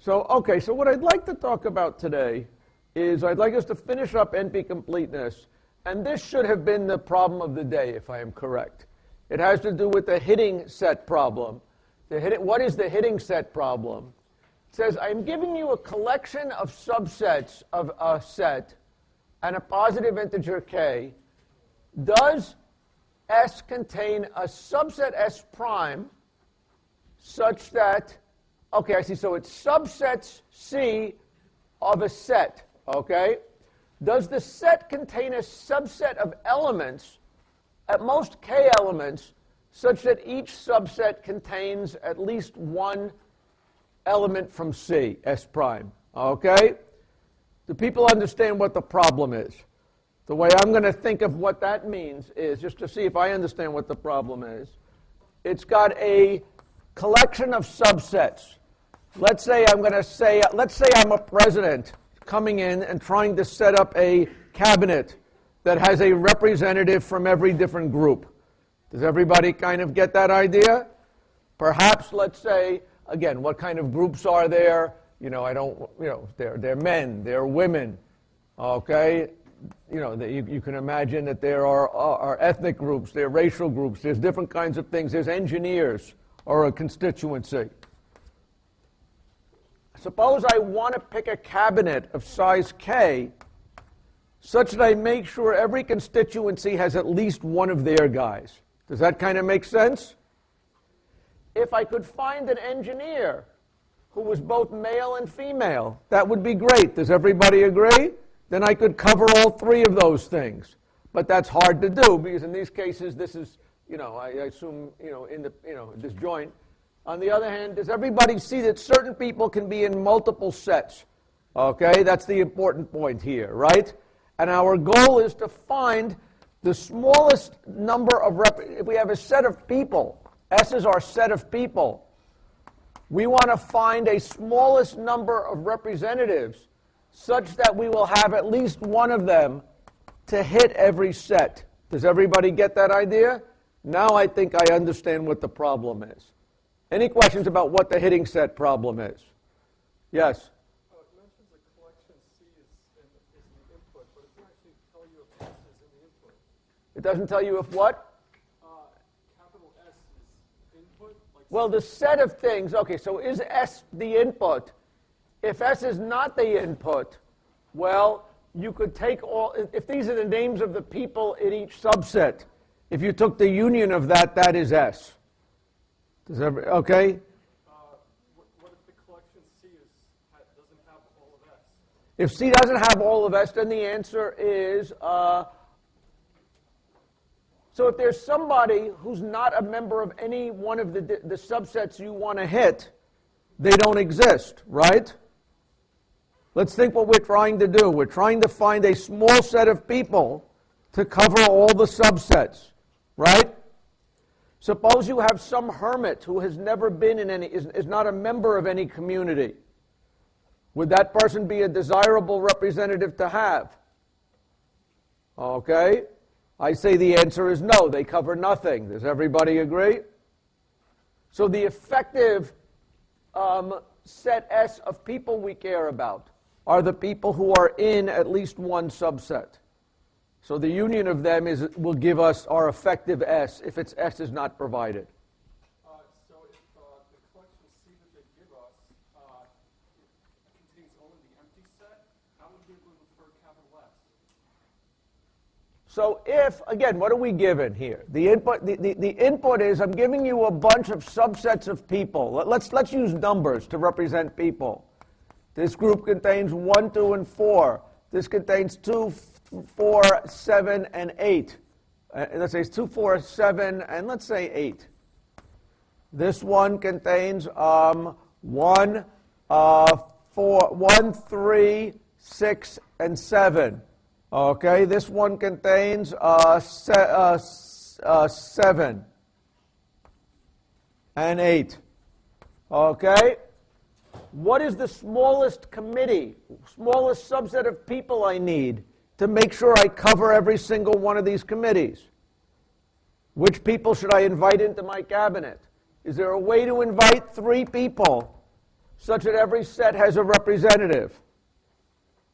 Okay, so what I'd like to talk about today is I'd like us to finish up NP-Completeness, and this should have been the problem of the day, if I am correct. It has to do with the hitting set problem. What is the hitting set problem? It says, I'm giving you a collection of subsets of a set and a positive integer k. Does S contain a subset S prime such that, okay, I see, so it's subsets C of a set, okay? Does the set contain a subset of elements, at most k elements, such that each subset contains at least one element from C, S prime, okay? Do people understand what the problem is? The way I'm going to think of what that means is, just to see if I understand what the problem is, it's got a collection of subsets. Let's say I'm a president coming in and trying to set up a cabinet that has a representative from every different group. Does everybody kind of get that idea? Perhaps, let's say, again, what kind of groups are there? They're men, they're women, okay? You can imagine that there are ethnic groups, there are racial groups, there's different kinds of things. There's engineers or a constituency. Suppose I want to pick a cabinet of size k such that I make sure every constituency has at least one of their guys. Does that kind of make sense? If I could find an engineer who was both male and female, that would be great. Does everybody agree? Then I could cover all three of those things. But that's hard to do because in these cases, this is, I assume, this joint. On the other hand, does everybody see that certain people can be in multiple sets? Okay, that's the important point here, right? And our goal is to find the smallest number of if we have a set of people, S is our set of people, we want to find a smallest number of representatives such that we will have at least one of them to hit every set. Does everybody get that idea? Now I think I understand what the problem is. Any questions about what the hitting set problem is? Yes? It mentions a collection C is the input, but it doesn't actually tell you if S is in the input. It doesn't tell you if what? Capital S is input? Well, the set of things, okay, so is S the input? If S is not the input, well, you could take if these are the names of the people in each subset, if you took the union of that, that is S. Okay? What if the collection C doesn't have all of S? If C doesn't have all of S, then the answer is, so if there's somebody who's not a member of any one of the subsets you want to hit, they don't exist, right? Let's think what we're trying to do. We're trying to find a small set of people to cover all the subsets, right? Suppose you have some hermit who has never been in any, is not a member of any community. Would that person be a desirable representative to have? Okay? I say the answer is no. They cover nothing. Does everybody agree? So the effective set S of people we care about are the people who are in at least one subset. So the union of them will give us our effective S if its S is not provided. So if the collection C that they give us contains only the empty set, how would we be able to infer capital S? So if, again, what are we given here? The input is I'm giving you a bunch of subsets of people. Let's use numbers to represent people. This group contains 1, 2, and 4. This contains 2, 4, 7, and 8. Let's say it's 2, 4, 7, and let's say 8. This one contains 1, 3, 6, and 7. Okay, this one contains 7 and 8. Okay? What is the smallest committee, smallest subset of people I need to make sure I cover every single one of these committees? Which people should I invite into my cabinet? Is there a way to invite 3 people such that every set has a representative?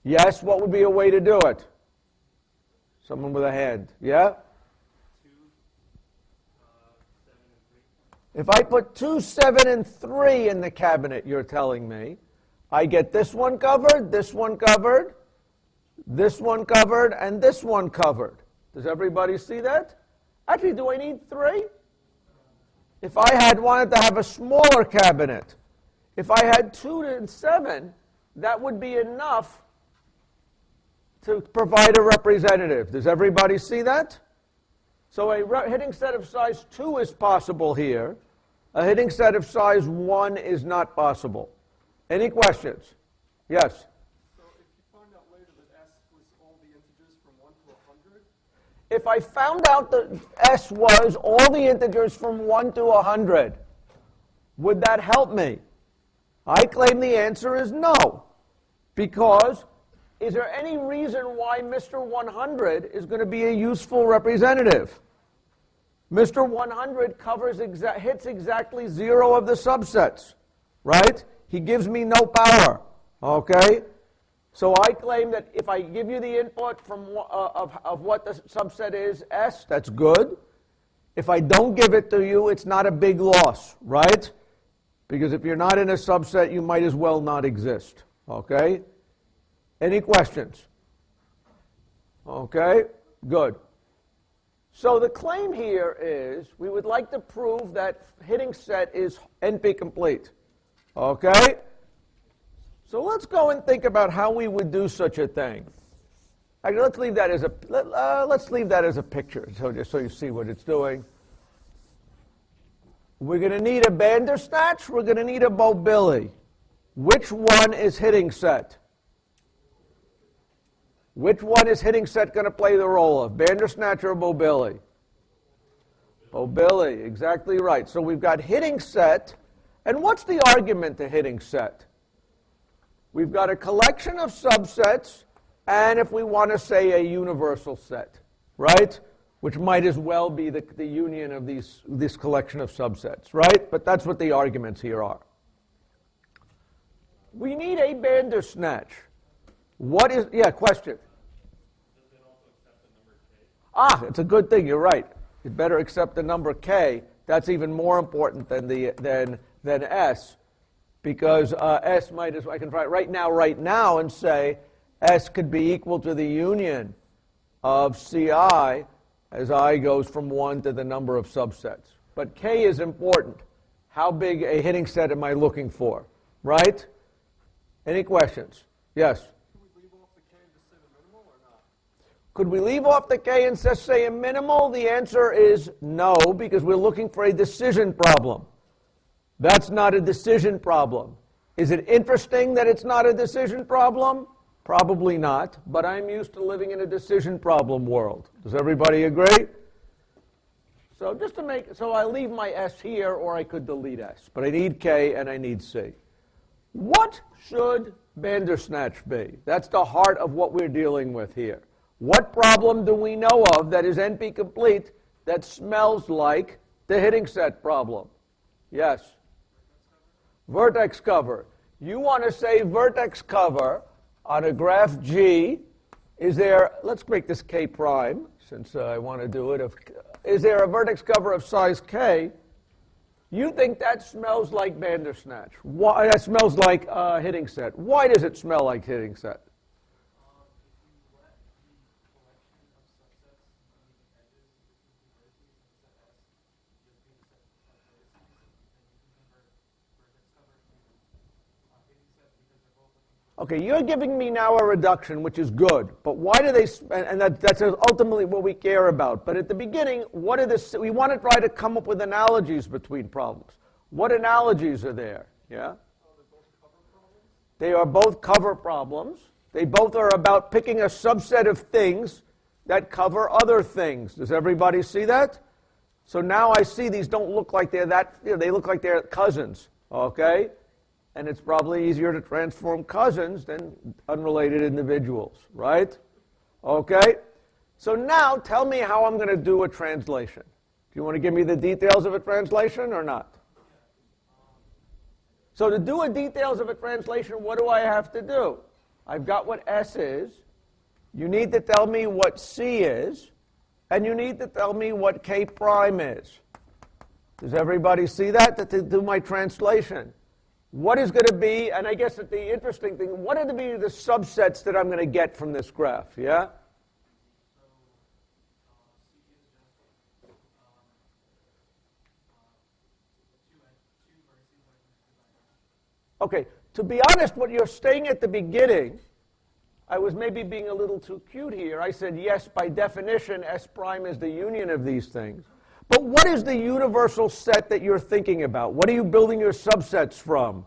Yes, what would be a way to do it? Someone with a hand. Yeah? 2, 7, and 3. If I put 2, 7, and 3 in the cabinet, you're telling me, I get this one covered, this one covered, this one covered, and this one covered. Does everybody see that? Actually, do I need 3? If I had wanted to have a smaller cabinet, if I had 2 and 7, that would be enough to provide a representative. Does everybody see that? So a hitting set of size 2 is possible here. A hitting set of size 1 is not possible. Any questions? Yes? So if you find out later that S was all the integers from 1 to 100? If I found out that S was all the integers from 1 to 100, would that help me? I claim the answer is no. Because is there any reason why Mr. 100 is going to be a useful representative? Mr. 100 hits exactly 0 of the subsets, right? He gives me no power, okay? So I claim that if I give you the input from of what the subset is, S, that's good. If I don't give it to you, it's not a big loss, right? Because if you're not in a subset, you might as well not exist, okay? Any questions? Okay, good. So the claim here is we would like to prove that hitting set is NP-complete. Okay? So let's go and think about how we would do such a thing. Actually, let's leave that as a picture, so just so you see what it's doing. We're going to need a Bandersnatch. We're going to need a Mobility. Which one is hitting set? Which one is hitting set going to play the role of? Bandersnatch or Mobility? Mobility, exactly right. So we've got hitting set. And what's the argument to hitting set? We've got a collection of subsets, and if we want to say a universal set, right? Which might as well be the union of this collection of subsets, right? But that's what the arguments here are. We need a Bandersnatch. What is, yeah, question? Does it also accept the number k? It's a good thing, you're right. It better accept the number k. That's even more important than S, because S might as well, I can write right now and say S could be equal to the union of Ci as I goes from 1 to the number of subsets. But k is important. How big a hitting set am I looking for, right? Any questions? Yes? Could we leave off the k and just say a minimal? The answer is no, because we're looking for a decision problem. That's not a decision problem. Is it interesting that it's not a decision problem? Probably not, but I'm used to living in a decision problem world. Does everybody agree? So just to make, so I leave my S here, or I could delete S, but I need K and I need C. What should Bandersnatch be? That's the heart of what we're dealing with here. What problem do we know of that is NP-complete that smells like the hitting set problem? Yes? Vertex cover. You want to say vertex cover on a graph G. Is there, let's make this K prime, since I want to do it. Is there a vertex cover of size K? You think that smells like Bandersnatch. Why? That smells like hitting set. Why does it smell like hitting set? Okay, you're giving me now a reduction, which is good. But why do they, and that's ultimately what we care about. But at the beginning, we want to try to come up with analogies between problems. What analogies are there? Yeah? They are both cover problems. They both are about picking a subset of things that cover other things. Does everybody see that? So now I see these don't look like they're that, they look like they're cousins, okay? And it's probably easier to transform cousins than unrelated individuals, right? Okay? So now tell me how I'm going to do a translation. Do you want to give me the details of a translation or not? So to do a details of a translation, what do I have to do? I've got what S is. You need to tell me what C is. And you need to tell me what K prime is. Does everybody see that? To do my translation. What is going to be, and I guess that the interesting thing, what are going to be the subsets that I'm going to get from this graph, yeah? Okay, to be honest, what you're saying at the beginning, I was maybe being a little too cute here. I said, yes, by definition, S prime is the union of these things. But what is the universal set that you're thinking about? What are you building your subsets from?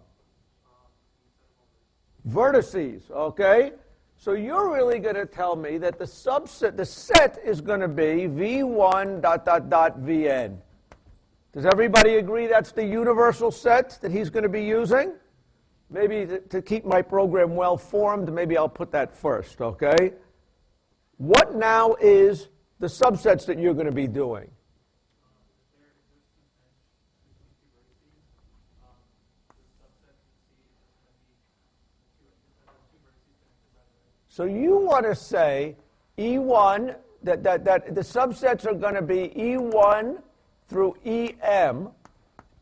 Vertices, okay? So you're really going to tell me that the set is going to be V1 ... Vn. Does everybody agree that's the universal set that he's going to be using? Maybe to keep my program well formed, maybe I'll put that first, okay? What now is the subsets that you're going to be doing? So you want to say E1, that the subsets are going to be E1 through EM,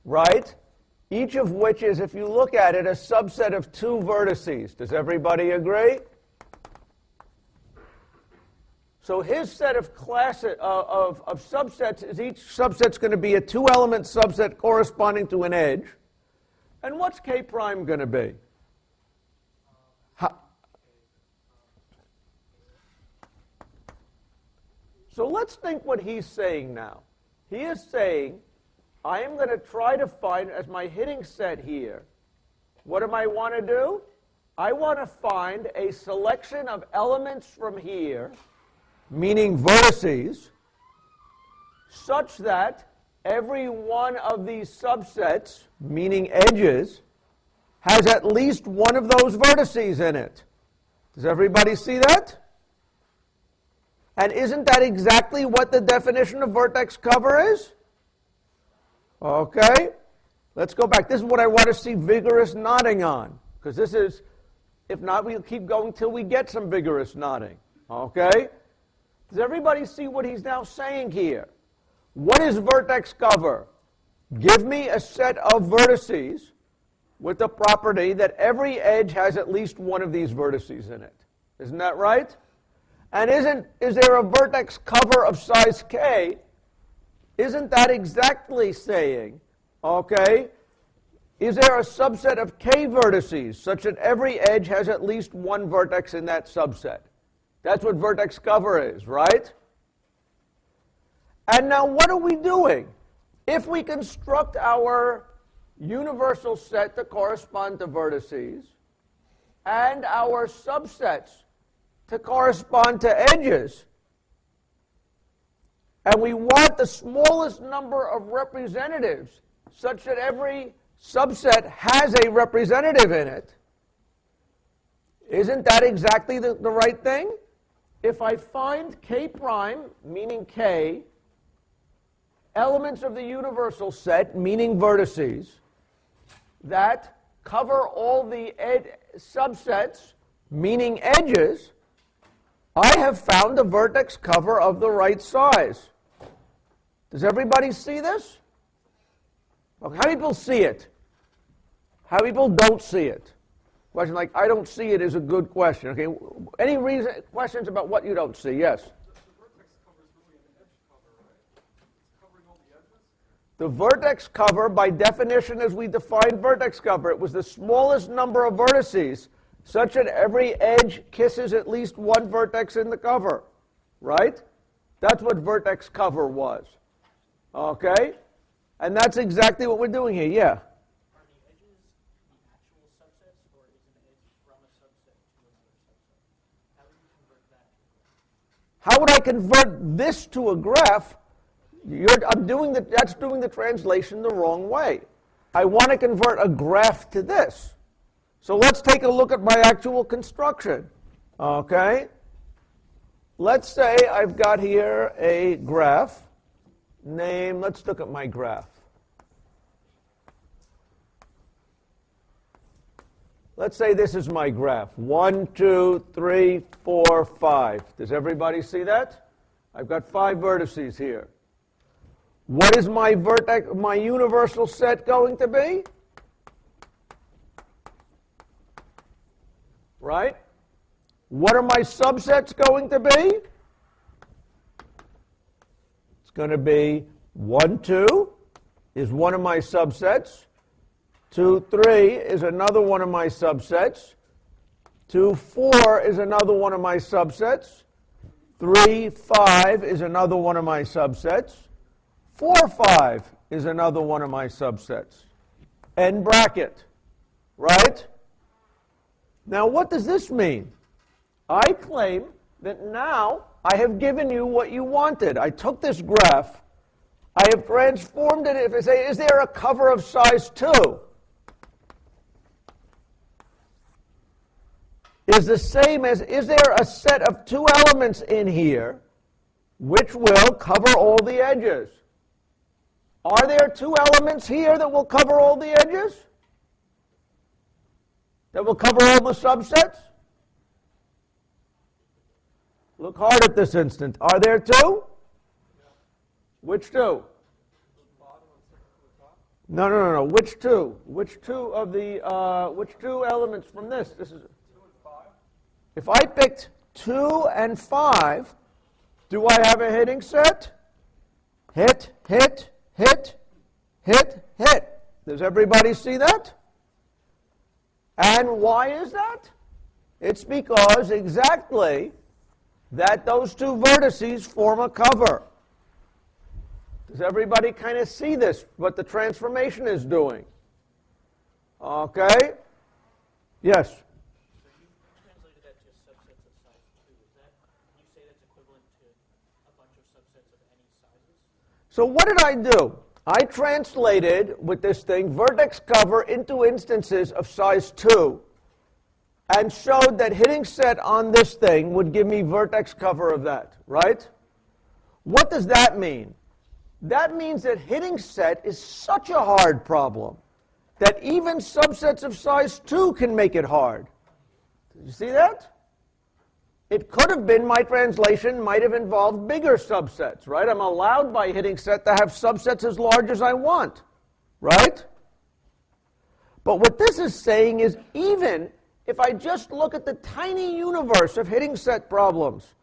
right? Each of which is, if you look at it, a subset of two vertices. Does everybody agree? So his set of subsets is each subset's going to be a two-element subset corresponding to an edge. And what's K prime going to be? So let's think what he's saying now. He is saying, I am going to try to find, as my hitting set here, what do I want to do? I want to find a selection of elements from here, meaning vertices, such that every one of these subsets, meaning edges, has at least one of those vertices in it. Does everybody see that? And isn't that exactly what the definition of vertex cover is? Okay, let's go back. This is what I want to see vigorous nodding on, because this is, if not, we'll keep going till we get some vigorous nodding. Okay? Does everybody see what he's now saying here? What is vertex cover? Give me a set of vertices with the property that every edge has at least one of these vertices in it. Isn't that right? And is there a vertex cover of size k? Isn't that exactly saying, okay, is there a subset of k vertices such that every edge has at least one vertex in that subset? That's what vertex cover is, right? And now what are we doing? If we construct our universal set to correspond to vertices and our subsets to correspond to edges, and we want the smallest number of representatives such that every subset has a representative in it, isn't that exactly the right thing? If I find k prime, meaning k, elements of the universal set, meaning vertices, that cover all the subsets, meaning edges, I have found a vertex cover of the right size. Does everybody see this? Okay, how many people see it? How many people don't see it? Question like, I don't see it is a good question. Okay, any questions about what you don't see? Yes? The vertex cover, by definition, as we define vertex cover, it was the smallest number of vertices such that every edge kisses at least one vertex in the cover, right? That's what vertex cover was, okay? And that's exactly what we're doing here, yeah? Are the edges the actual subsets, or is an edge from a subset to another subset? How would you convert that to a graph? How would I convert this to a graph? That's doing the translation the wrong way. I want to convert a graph to this. So let's take a look at my actual construction. Okay? Let's say I've got here a graph named, let's look at my graph. let's say this is my graph. 1, 2, 3, 4, 5. Does everybody see that? I've got 5 vertices here. What is my vertex, my universal set going to be? Right? What are my subsets going to be? It's going to be 1, 2 is one of my subsets. 2, 3 is another one of my subsets. 2, 4 is another one of my subsets. 3, 5 is another one of my subsets. 4, 5 is another one of my subsets. End bracket. Right? Now, what does this mean? I claim that now I have given you what you wanted. I took this graph. I have transformed it. If I say, is there a cover of size 2? Is the same as, is there a set of 2 elements in here which will cover all the edges? Are there 2 elements here that will cover all the edges? That will cover all the subsets? Look hard at this instant. Are there 2? Which 2? No. Which 2? Which 2 of the which 2 elements from this? This is 2 and 5. If I picked 2 and 5, do I have a hitting set? Hit, hit, hit, hit, hit. Does everybody see that? And why is that? It's because exactly that those 2 vertices form a cover. Does everybody kind of see this, what the transformation is doing? Okay? Yes? So you translated that to subsets of size 2. Can you say that's equivalent to a bunch of subsets of any sizes? So what did I do? I translated, with this thing, vertex cover into instances of size 2 and showed that hitting set on this thing would give me vertex cover of that, right? What does that mean? That means that hitting set is such a hard problem that even subsets of size 2 can make it hard. Did you see that? It could have been, my translation might have involved bigger subsets, right? I'm allowed by hitting set to have subsets as large as I want, right? But what this is saying is even if I just look at the tiny universe of hitting set problems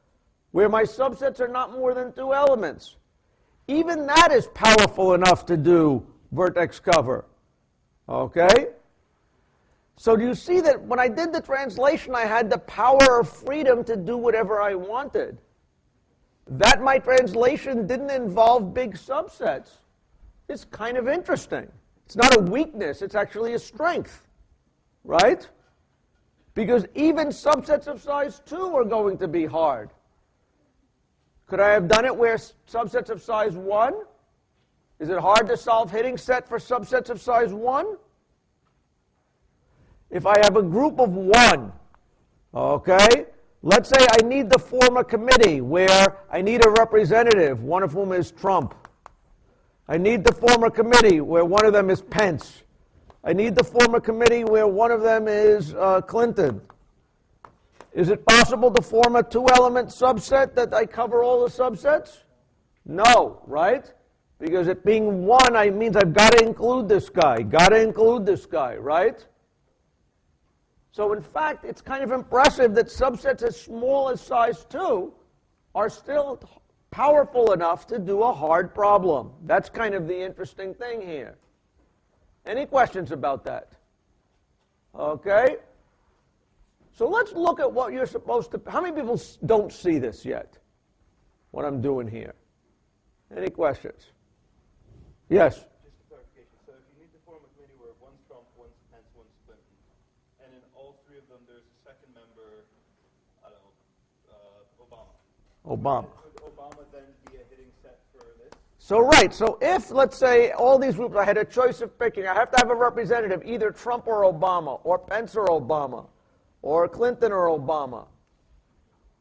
where my subsets are not more than 2 elements, even that is powerful enough to do vertex cover. Okay? So do you see that when I did the translation, I had the power of freedom to do whatever I wanted? That my translation didn't involve big subsets is kind of interesting. It's not a weakness, it's actually a strength, right? Because even subsets of size 2 are going to be hard. Could I have done it where subsets of size 1? Is it hard to solve hitting set for subsets of size 1? If I have a group of 1, okay, let's say I need to form a committee where I need a representative, one of whom is Trump. I need to form a committee where one of them is Pence. I need to form a committee where one of them is Clinton. Is it possible to form a 2-element subset that I cover all the subsets? No, right? Because it being 1, I means I've got to include this guy, right? So in fact, it's kind of impressive that subsets as small as size 2 are still powerful enough to do a hard problem. That's kind of the interesting thing here. Any questions about that? Okay. So let's look at what you're supposed to... How many people don't see this yet? What I'm doing here? Any questions? Yes? Just a clarification. So if you need to form a committee where one's Trump, one's Pence, one's Clinton, and in all 3 of them there's a second member, I don't know, Obama. Would Obama then be a hitting set for this? So right, so if, let's say, all these groups, I had a choice of picking, I have to have a representative, either Trump or Obama, or Pence or Obama, or Clinton or Obama.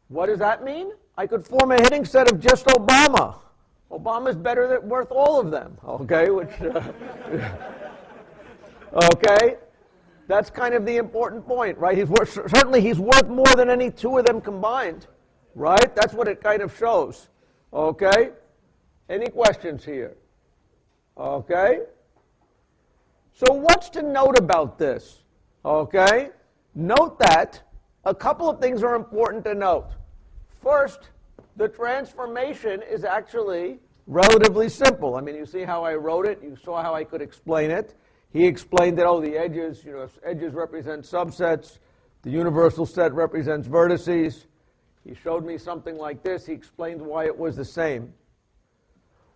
What does that mean? I could form a hitting set of just Obama. Obama's better than worth all of them, okay? Which, okay? That's kind of the important point, right? Certainly he's worth more than any two of them combined, right? That's what it kind of shows. Okay? Any questions here? Okay? So what's to note about this? Okay? Note that a couple of things are important to note. First, the transformation is actually relatively simple. I mean, you see how I wrote it. You saw how I could explain it. He explained that, oh, the edges, edges represent subsets. The universal set represents vertices. He showed me something like this. He explained why it was the same.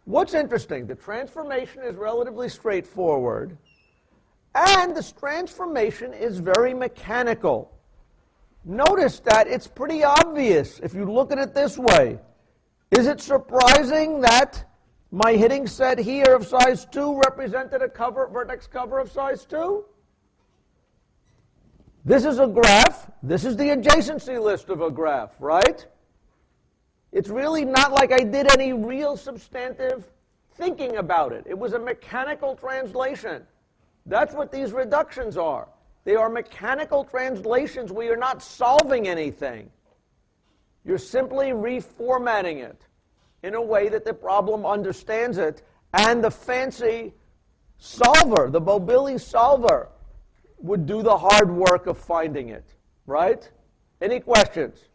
What's interesting, the transformation is relatively straightforward, and this transformation is very mechanical. Notice that it's pretty obvious if you look at it this way. Is it surprising that my hitting set here of size 2 represented a vertex cover of size 2? This is a graph. This is the adjacency list of a graph, right? It's really not like I did any real substantive thinking about it. It was a mechanical translation. That's what these reductions are. They are mechanical translations where you're not solving anything. You're simply reformatting it in a way that the problem understands it, and the fancy solver, the Mobility solver, would do the hard work of finding it, right? Any questions?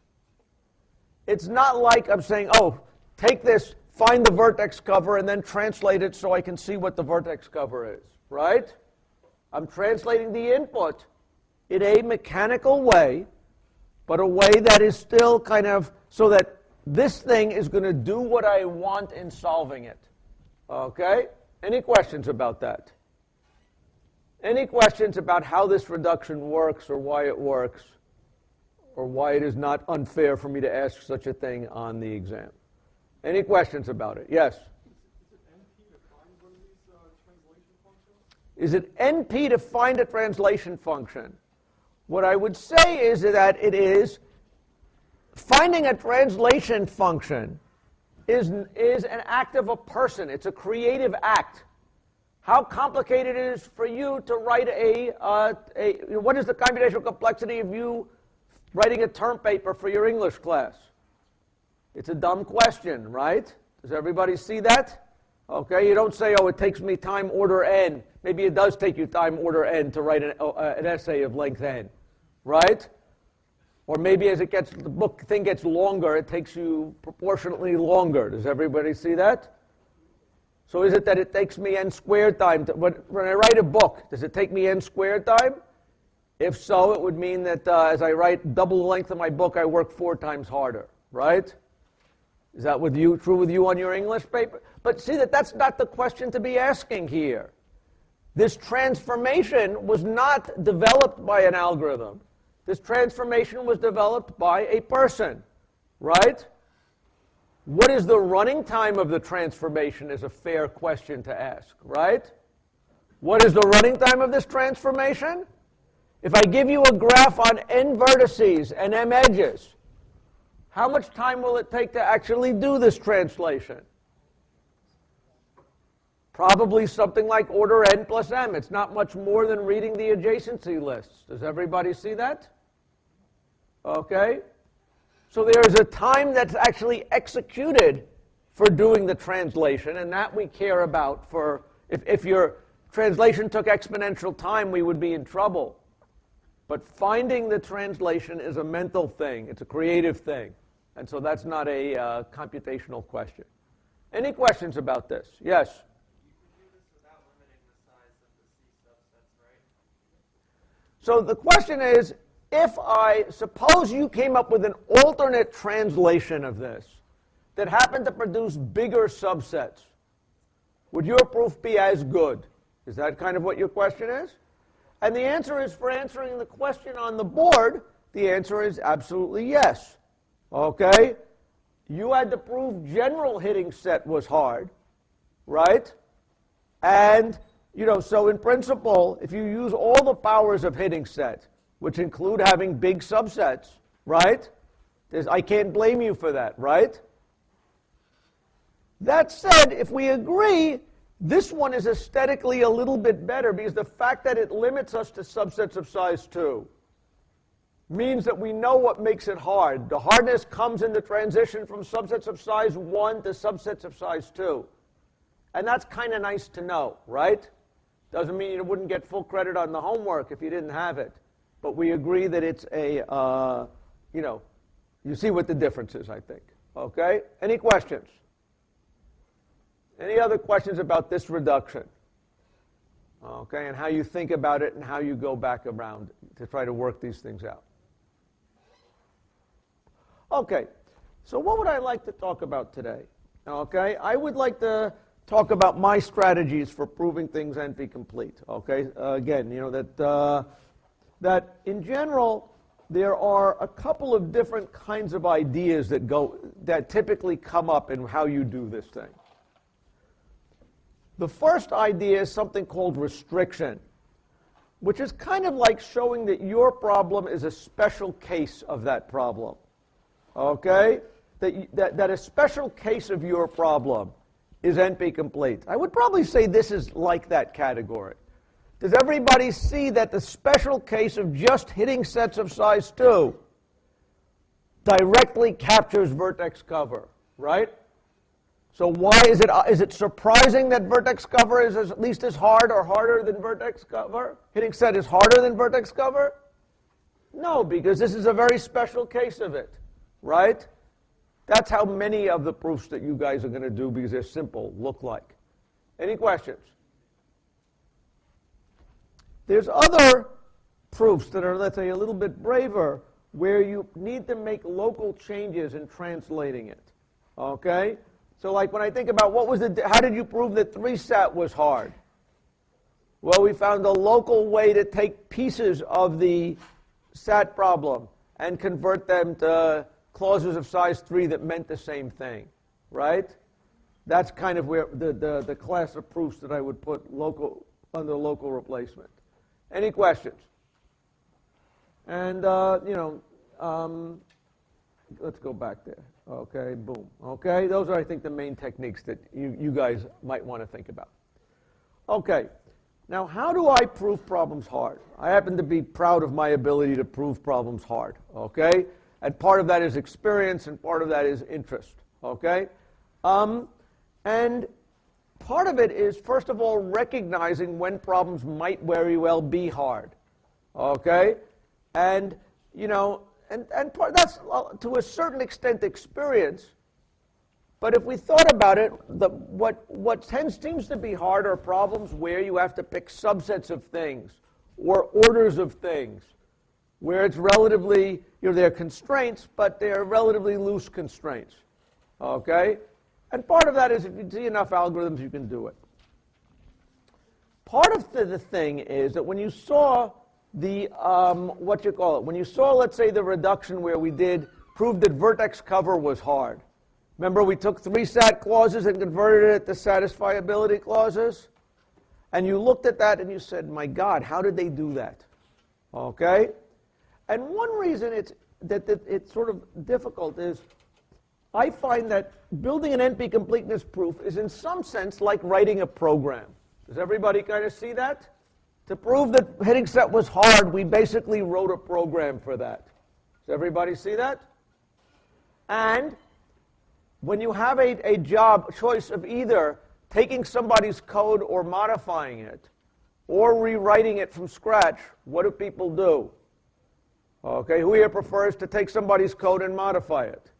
It's not like I'm saying, oh, take this, find the vertex cover, and then translate it so I can see what the vertex cover is, right? I'm translating the input in a mechanical way, but a way that is still kind of so that this thing is going to do what I want in solving it. Okay? Any questions about that? Any questions about how this reduction works or why it works or why it is not unfair for me to ask such a thing on the exam? Any questions about it? Yes? Is it NP to find a translation function? What I would say is that it is finding a translation function is an act of a person. It's a creative act. How complicated it is for you to write what is the computational complexity of you writing a term paper for your English class? It's a dumb question, right? Does everybody see that? Okay, you don't say, oh, it takes me time order n. Maybe it does take you time order n to write an essay of length n, right? Or maybe as the book thing gets longer, it takes you proportionately longer. Does everybody see that? So is it that it takes me n squared time? When I write a book, does it take me n squared time? If so, it would mean that as I write double the length of my book, I work 4 times harder, right? Is that true with you on your English paper? But see that's not the question to be asking here. This transformation was not developed by an algorithm. This transformation was developed by a person, right? What is the running time of the transformation is a fair question to ask, right? What is the running time of this transformation? If I give you a graph on n vertices and m edges, how much time will it take to actually do this translation? Probably something like order n plus m. It's not much more than reading the adjacency lists. Does everybody see that? Okay? So there's a time that's actually executed for doing the translation, and that we care about for, if your translation took exponential time, we would be in trouble. But finding the translation is a mental thing. It's a creative thing. And so that's not a computational question. Any questions about this? Yes? You can do this without limiting the size of the C subsets, right? So the question is, suppose you came up with an alternate translation of this that happened to produce bigger subsets, would your proof be as good? Is that kind of what your question is? And the answer is, for answering the question on the board, the answer is absolutely yes. Okay? You had to prove general hitting set was hard, right? And, so in principle, if you use all the powers of hitting set, which include having big subsets, right? I can't blame you for that, right? That said, if we agree This one is aesthetically a little bit better because the fact that it limits us to subsets of size 2 means that we know what makes it hard. The hardness comes in the transition from subsets of size 1 to subsets of size 2. And that's kind of nice to know, right? Doesn't mean you wouldn't get full credit on the homework if you didn't have it. But we agree that it's a, you see what the difference is, I think. Okay? Any questions? Any other questions about this reduction? Okay, and how you think about it and how you go back around to try to work these things out. Okay, so what would I like to talk about today? Okay, I would like to talk about my strategies for proving things NP-complete. Okay, again, you know that in general there are a couple of different kinds of ideas that typically come up in how you do this thing. The first idea is something called restriction, which is kind of like showing that your problem is a special case of that problem. Okay? That a special case of your problem is NP-complete. I would probably say this is like that category. Does everybody see that the special case of just hitting sets of size 2 directly captures vertex cover, right? So why is it surprising that vertex cover is at least as hard or harder than vertex cover? Hitting set is harder than vertex cover? No, because this is a very special case of it, right? That's how many of the proofs that you guys are going to do, because they're simple, look like. Any questions? There's other proofs that are, let's say, a little bit braver, where you need to make local changes in translating it, okay? So like when I think about how did you prove that 3-sat was hard? Well, we found a local way to take pieces of the sat problem and convert them to clauses of size 3 that meant the same thing, right? That's kind of where the class of proofs that I would put under local replacement. Any questions? And, let's go back there. Okay, boom. Okay, those are, I think, the main techniques that you guys might want to think about. Okay, now how do I prove problems hard? I happen to be proud of my ability to prove problems hard, okay? And part of that is experience and part of that is interest, okay? And part of it is, first of all, recognizing when problems might very well be hard, okay? And, and that's to a certain extent experience, but if we thought about it, what seems to be hard are problems where you have to pick subsets of things or orders of things, where it's relatively, they're constraints, but they're relatively loose constraints, okay? And part of that is if you see enough algorithms, you can do it. Part of the thing is that when you saw when you saw, let's say, the reduction where we proved that vertex cover was hard. Remember, we took 3-sat clauses and converted it to satisfiability clauses? And you looked at that and you said, my God, how did they do that? Okay? And one reason it's sort of difficult is I find that building an NP-completeness proof is in some sense like writing a program. Does everybody kind of see that? To prove that hitting set was hard, we basically wrote a program for that. Does everybody see that? And when you have a choice of either taking somebody's code or modifying it, or rewriting it from scratch, what do people do? Okay, who here prefers to take somebody's code and modify it?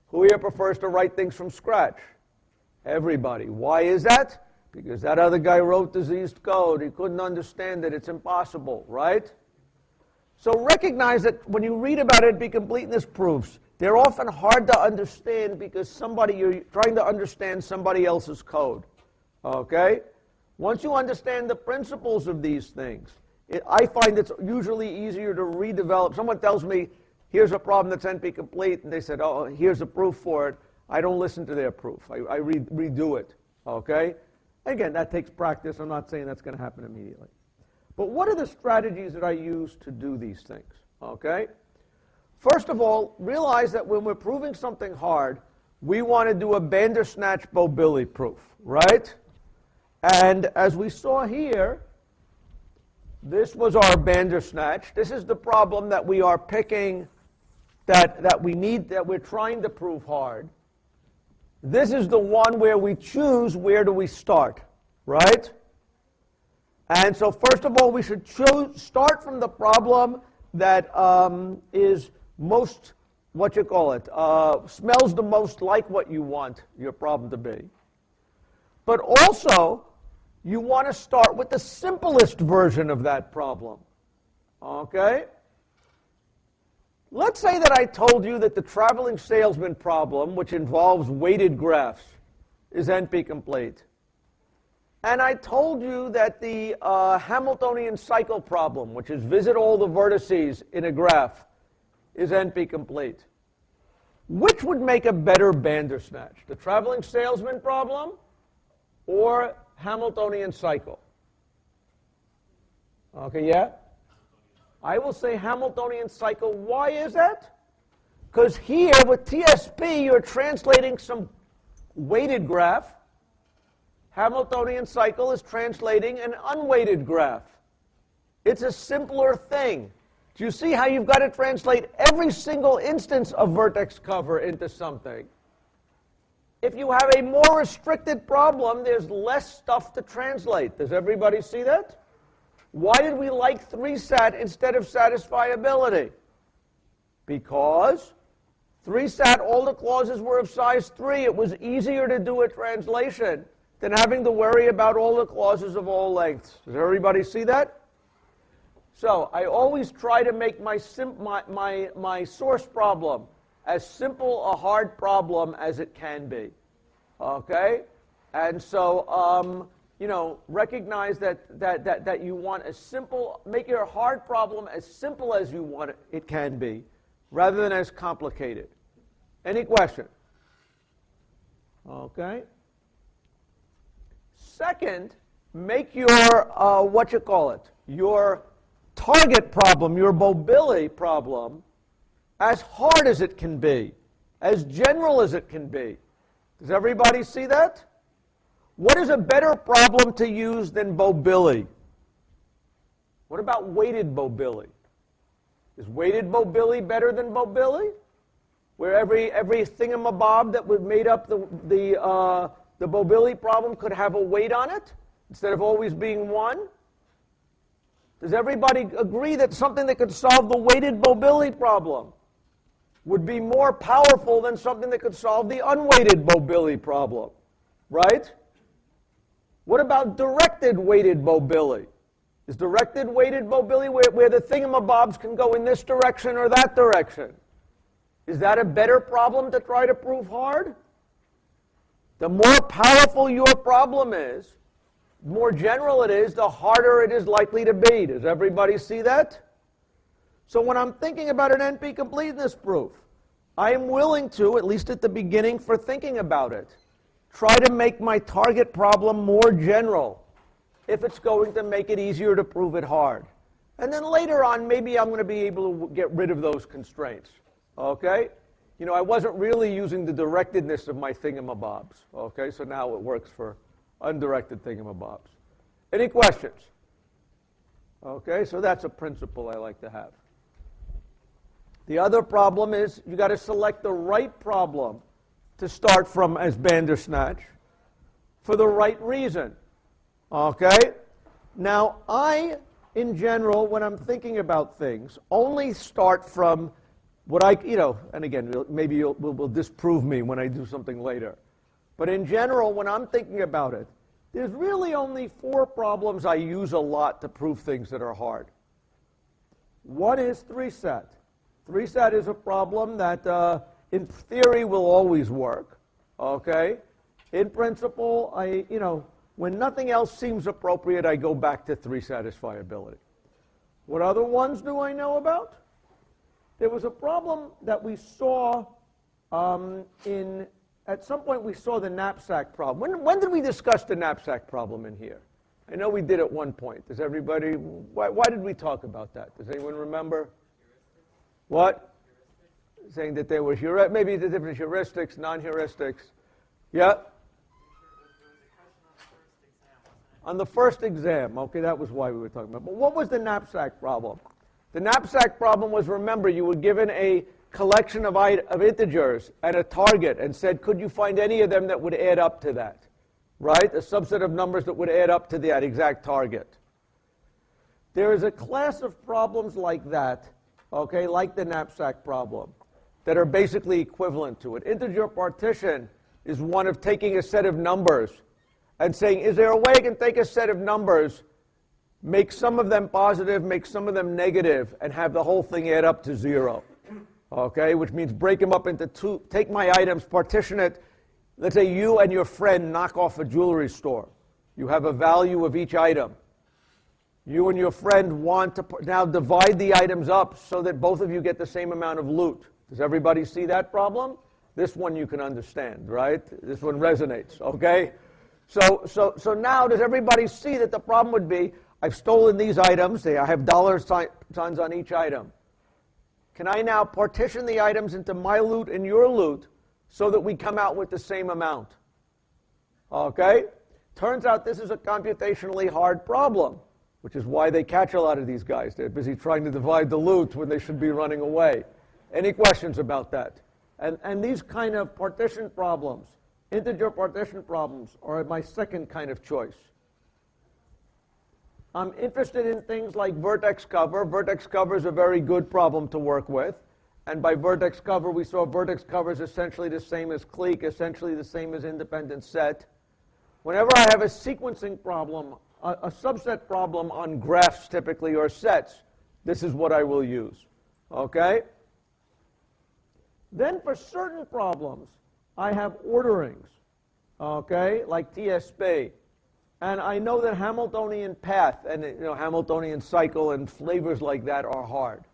Who here prefers to write things from scratch? Everybody. Why is that? Because that other guy wrote diseased code. He couldn't understand it. It's impossible, right? So recognize that when you read about NP-completeness proofs, they're often hard to understand because you're trying to understand somebody else's code, okay? Once you understand the principles of these things, I find it's usually easier to redevelop. Someone tells me, here's a problem that's NP-complete, and they said, oh, here's a proof for it. I don't listen to their proof. I redo it, okay? Again, that takes practice. I'm not saying that's going to happen immediately. But what are the strategies that I use to do these things, okay? First of all, realize that when we're proving something hard, we want to do a Bandersnatch-Bobilli proof, right? And as we saw here, this was our Bandersnatch. This is the problem that we are picking, that we're trying to prove hard. This is the one where we choose where do we start, right? And so first of all, we should start from the problem that is most, smells the most like what you want your problem to be. But also, you want to start with the simplest version of that problem. Okay? Let's say that I told you that the traveling salesman problem, which involves weighted graphs, is NP-complete. And I told you that the Hamiltonian cycle problem, which is visit all the vertices in a graph, is NP-complete. Which would make a better Bandersnatch? The traveling salesman problem or Hamiltonian cycle? Okay, yeah? I will say Hamiltonian cycle. Why is that? Because here with TSP, you're translating some weighted graph. Hamiltonian cycle is translating an unweighted graph. It's a simpler thing. Do you see how you've got to translate every single instance of vertex cover into something? If you have a more restricted problem, there's less stuff to translate. Does everybody see that? Why did we like 3-sat instead of satisfiability? Because 3-sat, all the clauses were of size 3. It was easier to do a translation than having to worry about all the clauses of all lengths. Does everybody see that? So I always try to make my source problem as simple a hard problem as it can be. Okay? And so, recognize that you want a simple, make your hard problem as simple as you want it can be, rather than as complicated. Any question? Okay. Second, make your, your target problem, your mobility problem, as hard as it can be, as general as it can be. Does everybody see that? What is a better problem to use than mobility? What about weighted mobility? Is weighted mobility better than mobility? Where every thingamabob that would made up the mobility problem could have a weight on it instead of always being one? Does everybody agree that something that could solve the weighted mobility problem would be more powerful than something that could solve the unweighted mobility problem? Right? What about directed weighted mobility? Is directed weighted mobility where the thingamabobs can go in this direction or that direction? Is that a better problem to try to prove hard? The more powerful your problem is, the more general it is, the harder it is likely to be. Does everybody see that? So when I'm thinking about an NP-completeness proof, I am willing to, at least at the beginning for thinking about it, try to make my target problem more general if it's going to make it easier to prove it hard. And then later on, maybe I'm going to be able to get rid of those constraints. Okay? I wasn't really using the directedness of my thingamabobs. Okay? So now it works for undirected thingamabobs. Any questions? Okay? So that's a principle I like to have. The other problem is you got to select the right problem to start from as Bandersnatch for the right reason. Okay? Now, I, in general, when I'm thinking about things, only start from what and again, maybe we'll disprove me when I do something later. But in general, when I'm thinking about it, there's really only 4 problems I use a lot to prove things that are hard. One is 3-sat. 3-sat is a problem that, in theory, will always work. Okay? In principle, when nothing else seems appropriate, I go back to 3 satisfiability. What other ones do I know about? There was a problem that we saw at some point we saw the knapsack problem. When did we discuss the knapsack problem in here? I know we did at one point. Does everybody, why did we talk about that? Does anyone remember? What? Saying that there were maybe the different heuristics, non-heuristics. Yeah? on the first exam. Okay, that was why we were talking about. But what was the knapsack problem? The knapsack problem was, remember, you were given a collection of integers and a target and said, could you find any of them that would add up to that? Right? A subset of numbers that would add up to that exact target. There is a class of problems like that, okay, like the knapsack problem, that are basically equivalent to it. Integer partition is one of taking a set of numbers and saying, is there a way I can take a set of numbers, make some of them positive, make some of them negative, and have the whole thing add up to 0? Okay, which means break them up into two, take my items, partition it. Let's say you and your friend knock off a jewelry store. You have a value of each item. You and your friend want to now divide the items up so that both of you get the same amount of loot. Does everybody see that problem? This one you can understand, right? This one resonates, okay? So now does everybody see that the problem would be, I've stolen these items, I have dollar signs on each item. Can I now partition the items into my loot and your loot so that we come out with the same amount? Okay? Turns out this is a computationally hard problem, which is why they catch a lot of these guys. They're busy trying to divide the loot when they should be running away. Any questions about that? And these kind of partition problems, integer partition problems, are my second kind of choice. I'm interested in things like vertex cover. Vertex cover is a very good problem to work with. And by vertex cover, we saw vertex cover is essentially the same as clique, essentially the same as independent set. Whenever I have a sequencing problem, a subset problem on graphs typically, or sets, this is what I will use. Okay? Then for certain problems, I have orderings, okay, like TSP. And I know that Hamiltonian path and Hamiltonian cycle and flavors like that are hard.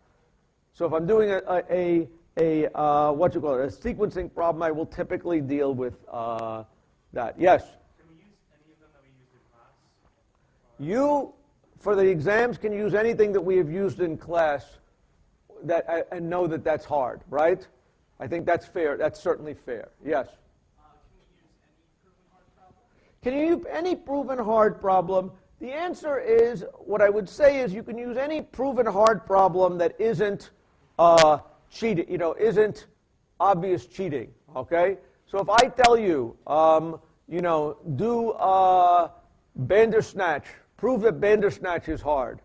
So if I'm doing a sequencing problem, I will typically deal with that. Yes? Can we use any of them that we used in class? You, for the exams, can use anything that we have used in class and know that that's hard, right? I think that's fair. That's certainly fair. Yes? Can you use any proven hard problem? The answer is, what I would say is you can use any proven hard problem that isn't cheating, isn't obvious cheating, okay? So if I tell you, do Bandersnatch, prove that Bandersnatch is hard,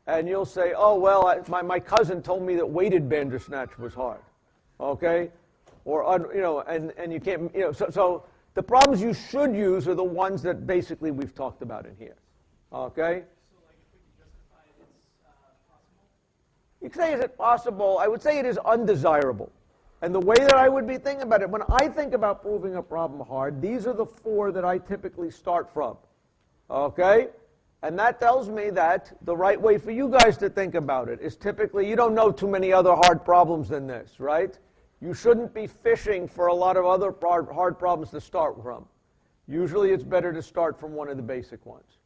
and you'll say, oh, well, my cousin told me that weighted Bandersnatch was hard, okay? Or, and you can't, so the problems you should use are the ones that basically we've talked about in here. Okay? So, like, if we can justify it, it's possible? You could say, is it possible? I would say it is undesirable. And the way that I would be thinking about it, when I think about proving a problem hard, these are the 4 that I typically start from. Okay? And that tells me that the right way for you guys to think about it is typically, you don't know too many other hard problems than this, right? You shouldn't be fishing for a lot of other hard problems to start from. Usually it's better to start from one of the basic ones.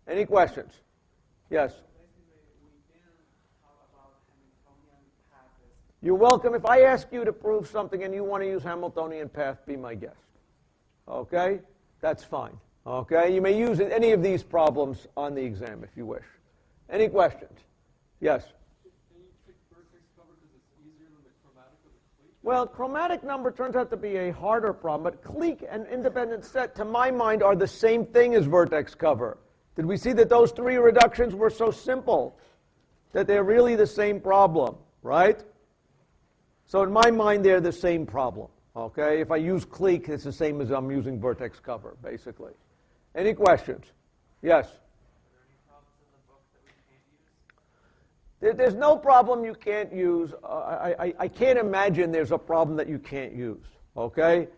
Any questions? Yes? You're welcome. If I ask you to prove something and you want to use Hamiltonian path, be my guest. Okay? That's fine. Okay? You may use any of these problems on the exam if you wish. Any questions? Yes? Well, chromatic number turns out to be a harder problem, but clique and independent set, to my mind, are the same thing as vertex cover. Did we see that those 3 reductions were so simple that they're really the same problem, right? So in my mind, they're the same problem, okay? If I use clique, it's the same as I'm using vertex cover, basically. Any questions? Yes? There's no problem you can't use. I can't imagine there's a problem that you can't use, okay?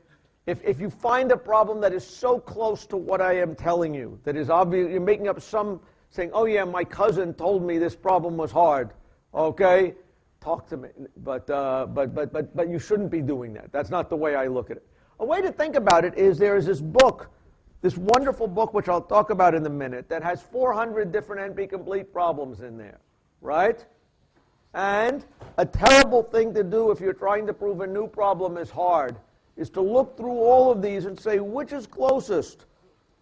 If you find a problem that is so close to what I am telling you, that is obvious, you're making up saying, oh yeah, my cousin told me this problem was hard, okay? Talk to me. But you shouldn't be doing that. That's not the way I look at it. A way to think about it is there is this book, this wonderful book, which I'll talk about in a minute, that has 400 different NP-complete problems in there. Right? And a terrible thing to do if you're trying to prove a new problem is hard is to look through all of these and say, which is closest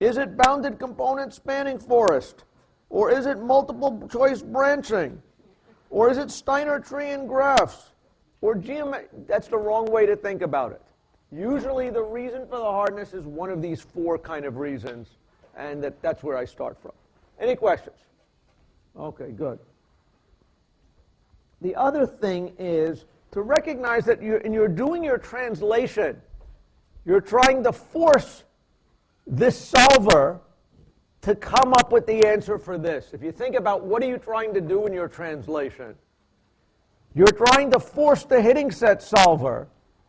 Is it bounded component spanning forest? Or is it multiple choice branching? Or is it Steiner tree and graphs? Or that's the wrong way to think about it. Usually the reason for the hardness is one of these four kind of reasons, and that's where I start from. Any questions? Okay, good. The other thing is to recognize that you're doing your translation, you're trying to force this solver to come up with the answer for this. If you think about what are you trying to do in your translation, you're trying to force the hitting set solver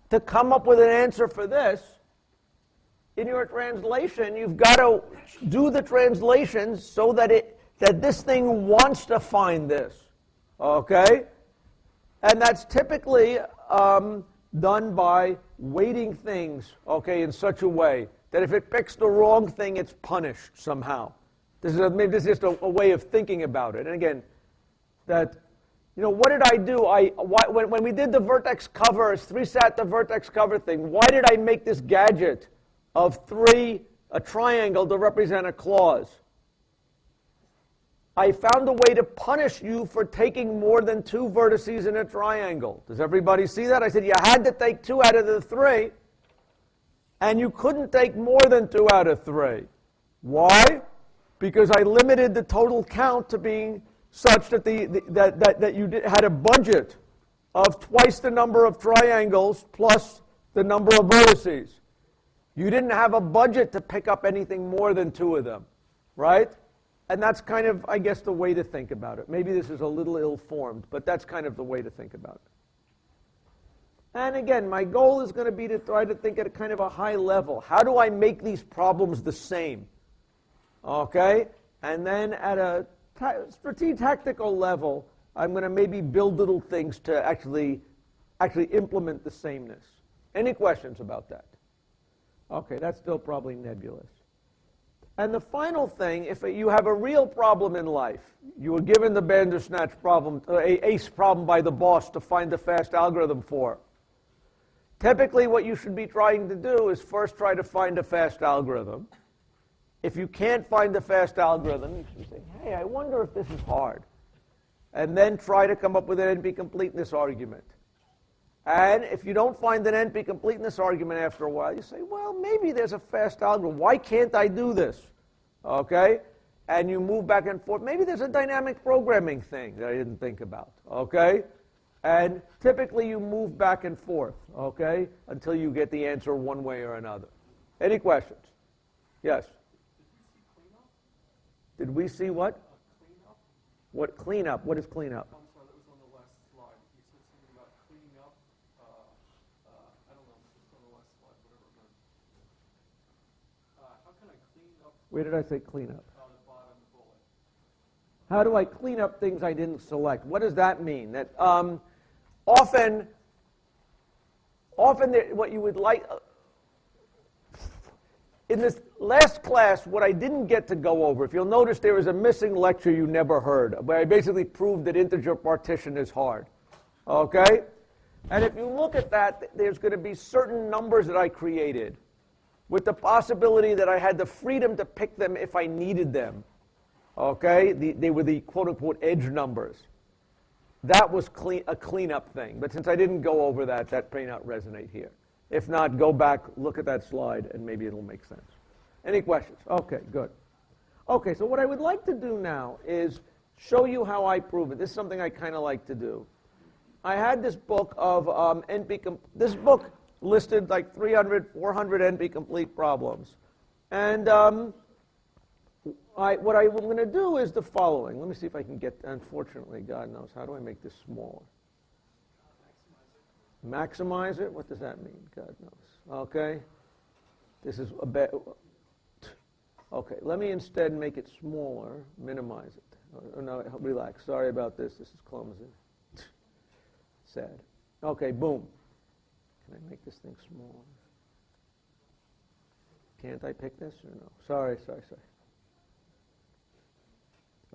to come up with an answer for this. In your translation, you've got to do the translations so that this thing wants to find this. Okay? And that's typically done by weighting things, okay, in such a way that if it picks the wrong thing, it's punished somehow. Maybe this is just a way of thinking about it. And again, what did I do? When we did the vertex cover, 3-sat the vertex cover thing, why did I make this gadget of a triangle to represent a clause? I found a way to punish you for taking more than 2 vertices in a triangle. Does everybody see that? I said you had to take 2 out of the 3, and you couldn't take more than 2 out of 3. Why? Because I limited the total count to being such that that you had a budget of twice the number of triangles plus the number of vertices. You didn't have a budget to pick up anything more than 2 of them, right? And that's kind of, I guess, the way to think about it. Maybe this is a little ill-formed, but that's kind of the way to think about it. And again, my goal is going to be to try to think at a kind of a high level. How do I make these problems the same? Okay? And then at a strategic tactical level, I'm going to maybe build little things to actually implement the sameness. Any questions about that? Okay, that's still probably nebulous. And the final thing, if you have a real problem in life, you were given the Bandersnatch problem, ACE problem by the boss to find a fast algorithm for. Typically what you should be trying to do is first try to find a fast algorithm. If you can't find a fast algorithm, you should say, hey, I wonder if this is hard. And then try to come up with an NP-Completeness argument. And if you don't find an NP-Completeness argument after a while, you say, well, maybe there's a fast algorithm. Why can't I do this? Okay? And you move back and forth. Maybe there's a dynamic programming thing that I didn't think about. Okay? And typically you move back and forth, okay, until you get the answer one way or another. Any questions? Yes? Did we see what? Cleanup. What cleanup? What is cleanup? I'm sorry, that was on the last slide. You said something about cleaning up. I don't know, just on the last slide, whatever it meant. How can I clean up? Where did I say cleanup? On the bottom bullet. How do I clean up things I didn't select? What does that mean? That often what you would like. In this last class, what I didn't get to go over, if you'll notice there is a missing lecture you never heard, where I basically proved that integer partition is hard. Okay? And if you look at that, there's going to be certain numbers that I created with the possibility that I had the freedom to pick them if I needed them. Okay? They were the quote-unquote edge numbers. That was a cleanup thing. But since I didn't go over that, that may not resonate here. If not, go back, look at that slide, and maybe it'll make sense. Any questions? Okay, good. Okay, so what I would like to do now is show you how I prove it. This is something I kind of like to do. I had this book of this book listed like 300, 400 NP-complete problems. And what I'm going to do is the following. Let me see if I can get, unfortunately, God knows, how do I make this smaller? Maximize it? What does that mean? God knows. Okay. This is a bit. Okay. Let me instead make it smaller. Minimize it. Oh, no, relax. Sorry about this. This is clumsy. Sad. Okay. Boom. Can I make this thing smaller? Can't I pick this or no? Sorry.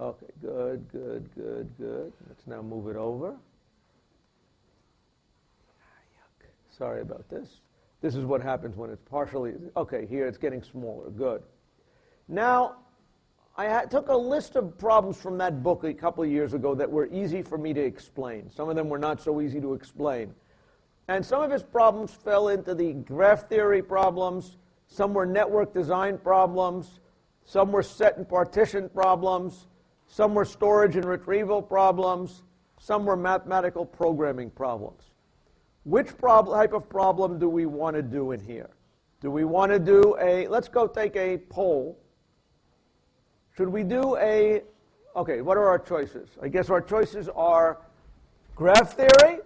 Okay. Good. Let's now move it over. Sorry about this. This is what happens when it's partially, okay, here it's getting smaller. Good. Now, took a list of problems from that book a couple of years ago that were easy for me to explain. Some of them were not so easy to explain. And some of his problems fell into the graph theory problems, some were network design problems, some were set and partition problems, some were storage and retrieval problems, some were mathematical programming problems. Which type of problem do we want to do in here? Do we want to do let's go take a poll. Should we do okay, what are our choices? I guess our choices are graph theory,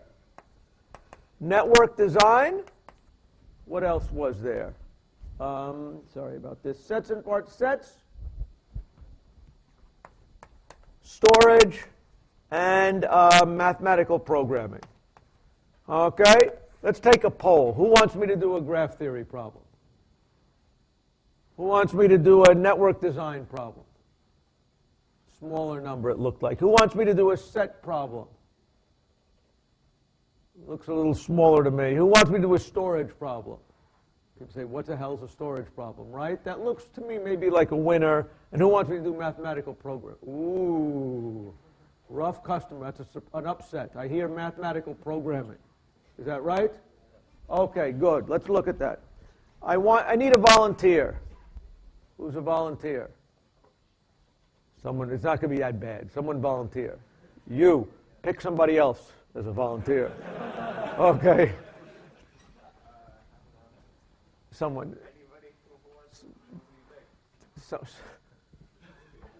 network design, what else was there? Sorry about this. Sets and sets, storage, and mathematical programming. Okay, let's take a poll. Who wants me to do a graph theory problem? Who wants me to do a network design problem? Smaller number, it looked like. Who wants me to do a set problem? Looks a little smaller to me. Who wants me to do a storage problem? People say, what the hell is a storage problem, right? That looks to me maybe like a winner. And who wants me to do mathematical program? Ooh, rough customer. That's an upset. I hear mathematical programming. Is that right? Okay, good. Let's look at that. I need a volunteer. Who's a volunteer? Someone. It's not going to be that bad. Someone volunteer. You. Pick somebody else as a volunteer. Okay. Someone. So,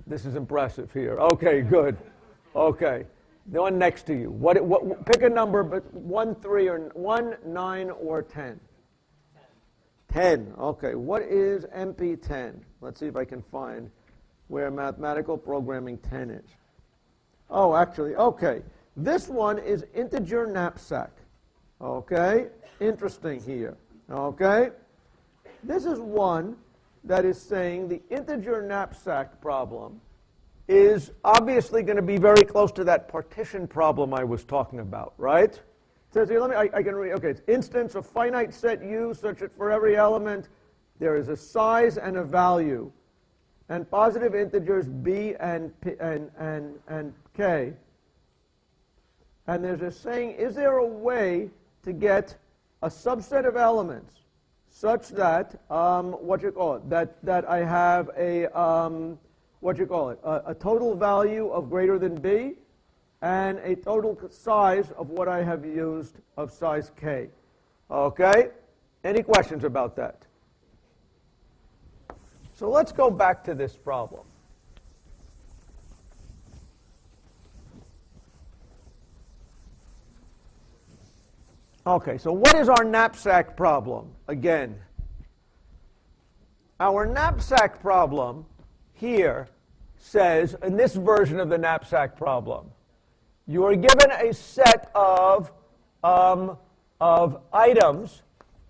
this is impressive here. Okay, good. Okay. The one next to you. Pick a number, but 1, 3, or 1, 9, or 10. 10. Okay. What is NP-10? Let's see if I can find where mathematical programming 10 is. Oh, actually, okay. This one is integer knapsack. Okay. Interesting here. Okay. This is one that is saying the integer knapsack problem is obviously going to be very close to that partition problem I was talking about, right? It says here, I can read, okay, it's instance of finite set U such that for every element there is a size and a value, and positive integers B and K. And there's a saying, is there a way to get a subset of elements such that, that I have a, a total value of greater than B and a total size of what I have used of size K. Okay? Any questions about that? So let's go back to this problem. Okay, so what is our knapsack problem? Again, our knapsack problem here says, in this version of the knapsack problem, you are given a set of items,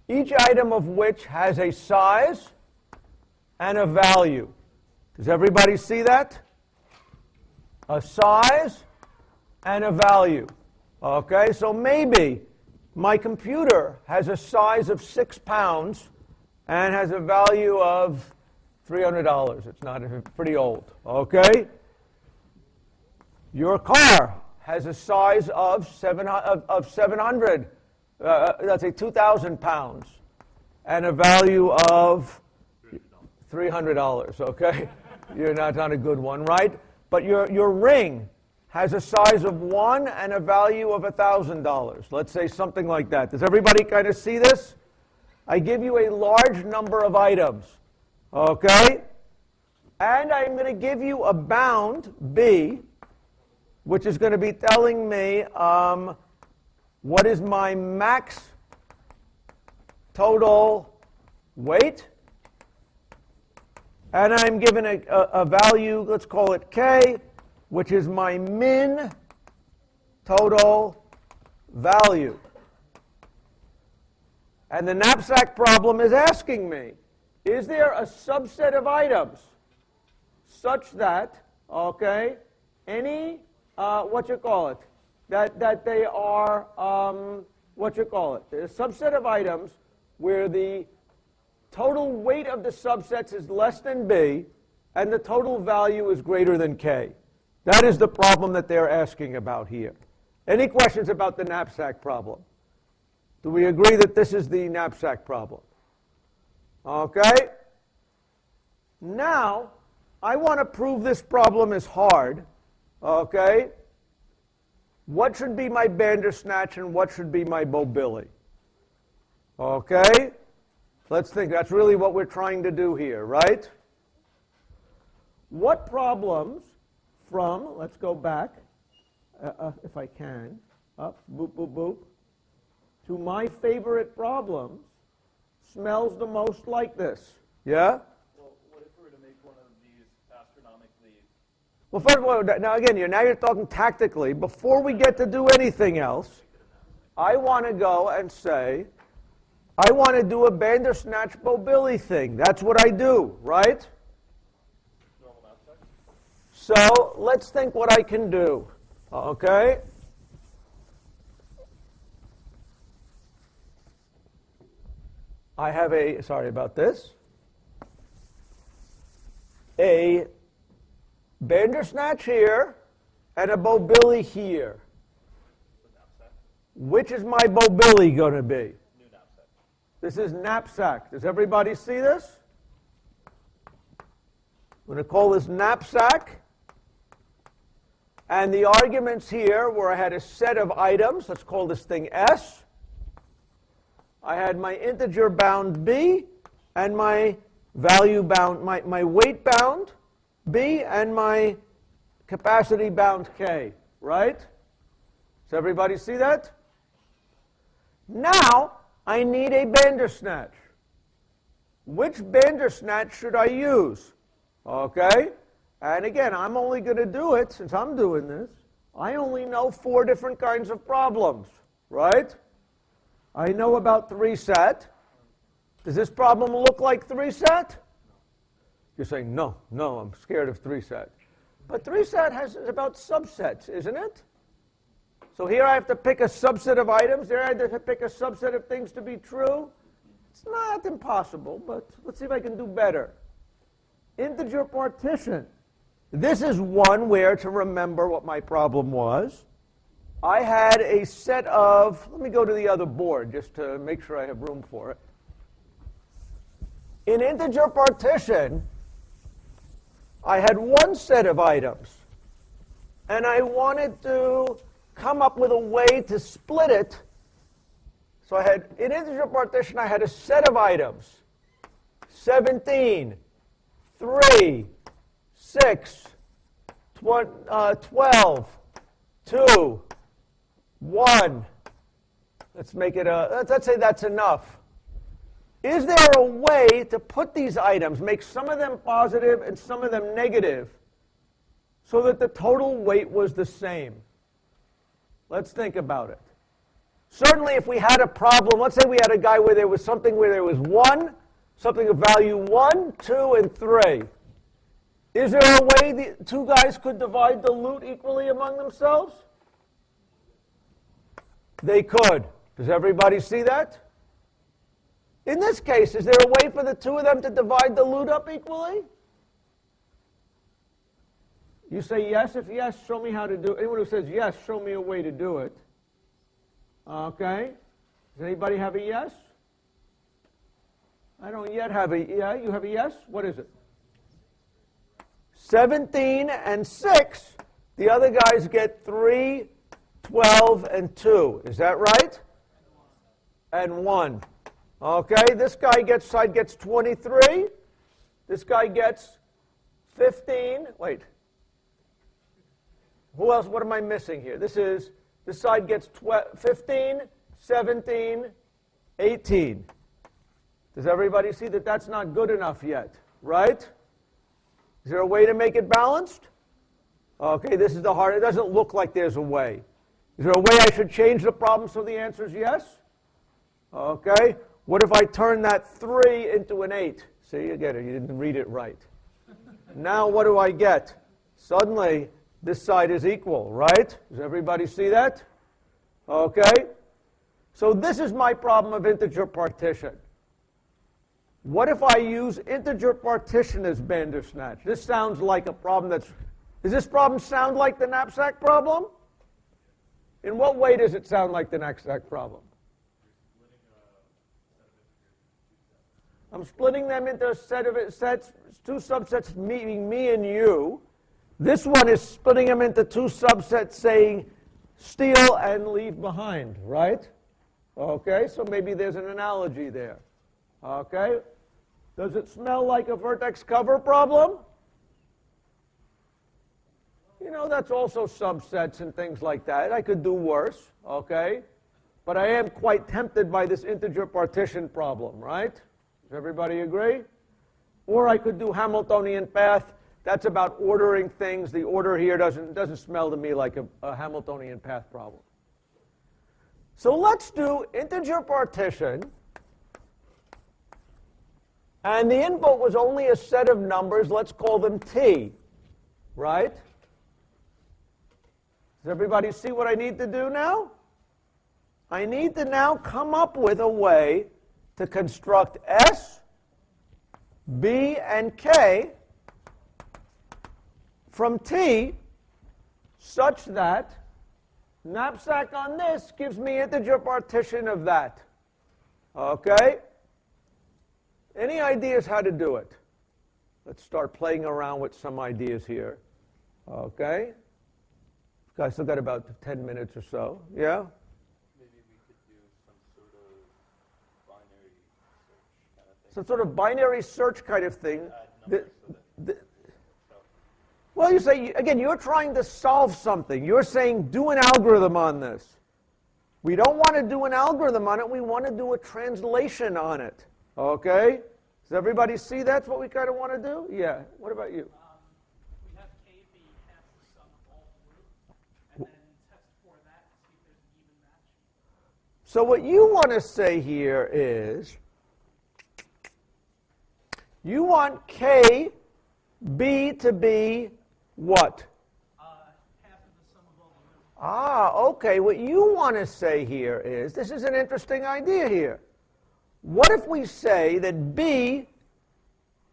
each item of which has a size and a value. Does everybody see that? A size and a value. Okay, so maybe my computer has a size of 6 pounds and has a value of $300. It's not pretty old. Okay? Your car has a size of 700, let's say 2,000 pounds, and a value of $300. Okay? You're not on a good one, right? But your ring has a size of 1 and a value of $1,000. Let's say something like that. Does everybody kind of see this? I give you a large number of items, okay? And I'm going to give you a bound, B, which is going to be telling me what is my max total weight. And I'm given a value, let's call it K, which is my min total value. And the knapsack problem is asking me, is there a subset of items such that, okay, any, that they are, there's a subset of items where the total weight of the subsets is less than B, and the total value is greater than k. That is the problem that they're asking about here. Any questions about the knapsack problem? Do we agree that this is the knapsack problem? Okay. Now, I want to prove this problem is hard. Okay. What should be my Bandersnatch and what should be my mobility? Okay. Let's think. That's really what we're trying to do here, right? What problems from, let's go back, if I can, up, boop, boop, boop, to my favorite problems smells the most like this? Yeah? Well, what if we were to make one of these astronomically... Well, first of all, now again, now you're talking tactically. Before we get to do anything else, I want to go and say, I want to do a Bandersnatch mobility thing. That's what I do, right? normal knapsack? So let's think what I can do. Okay? I have a, sorry about this, a Bandersnatch here and a mobility here. Which is my mobility going to be? New knapsack. This is knapsack. Does everybody see this? I'm going to call this knapsack. And the arguments here where I had a set of items, let's call this thing S. I had my integer bound B and my value bound, my weight bound B and my capacity bound K, right? Does everybody see that? Now I need a Bandersnatch. Which Bandersnatch should I use? Okay? And again, I'm only going to do it, since I'm doing this, I only know 4 different kinds of problems, right? I know about 3 set. Does this problem look like 3 set? You're saying, no, I'm scared of 3 set. But 3 set is about subsets, isn't it? So here I have to pick a subset of items. There I have to pick a subset of things to be true. It's not impossible, but let's see if I can do better. Integer partition. This is one where, to remember what my problem was, I had a set of, let me go to the other board just to make sure I have room for it. In integer partition, I had one set of items, and I wanted to come up with a way to split it. So I had, in integer partition, I had a set of items, 17, 3, 6, 12, 2, 1. Let's make it let's say that's enough. Is there a way to put these items, make some of them positive and some of them negative, so that the total weight was the same? Let's think about it. Certainly if we had a problem, let's say we had a guy where there was something where there was 1, something of value 1, 2, and 3. Is there a way the 2 guys could divide the loot equally among themselves? They could. Does everybody see that? In this case, is there a way for the 2 of them to divide the loot up equally? You say yes. If yes, show me how to do it. Anyone who says yes, show me a way to do it. Okay. Does anybody have a yes? I don't yet have a, yeah, you have a yes? What is it? 17 and 6. The other guys get 3, 12, and 2. Is that right? And 1. Okay, this guy side gets 23. This guy gets 15. Wait. Who else? What am I missing here? This side gets 15, 17, 18. Does everybody see that that's not good enough yet, right? Is there a way to make it balanced? Okay, this is the hard. It doesn't look like there's a way. Is there a way I should change the problem so the answer is yes? Okay. What if I turn that 3 into an 8? See, again, you didn't read it right. Now what do I get? Suddenly, this side is equal, right? Does everybody see that? Okay. So this is my problem of integer partition. What if I use integer partition as Bandersnatch? This sounds like a problem that's... Does this problem sound like the knapsack problem? In what way does it sound like the knapsack problem? I'm splitting them into a set of sets, two subsets, meaning me and you. This one is splitting them into two subsets saying steal and leave behind, right? Okay, so maybe there's an analogy there. Okay? Does it smell like a vertex cover problem? You know, that's also subsets and things like that. I could do worse, okay? But I am quite tempted by this integer partition problem, right? Does everybody agree? Or I could do Hamiltonian path. That's about ordering things. The order here doesn't smell to me like a Hamiltonian path problem. So let's do integer partition. And the input was only a set of numbers. Let's call them t, right? Does everybody see what I need to do now? I need to now come up with a way to construct S, B, and K from T such that knapsack on this gives me integer partition of that. Okay? Any ideas how to do it? Let's start playing around with some ideas here. Okay? I still got about 10 minutes or so. Yeah? Maybe we could do some sort of binary search kind of thing. Some sort of binary search kind of thing. Add numbers so that Well, you say, again, you're trying to solve something. You're saying do an algorithm on this. We don't want to do an algorithm on it. We want to do a translation on it. Okay? Does everybody see that's what we kind of want to do? Yeah. What about you? We have k be half the sum of all groups, and then test for that to see if there's an even match. So what you want to say here is you want k, b to be what? Half of the sum of all groups. Okay. What you want to say here is, this is an interesting idea here. What if we say that b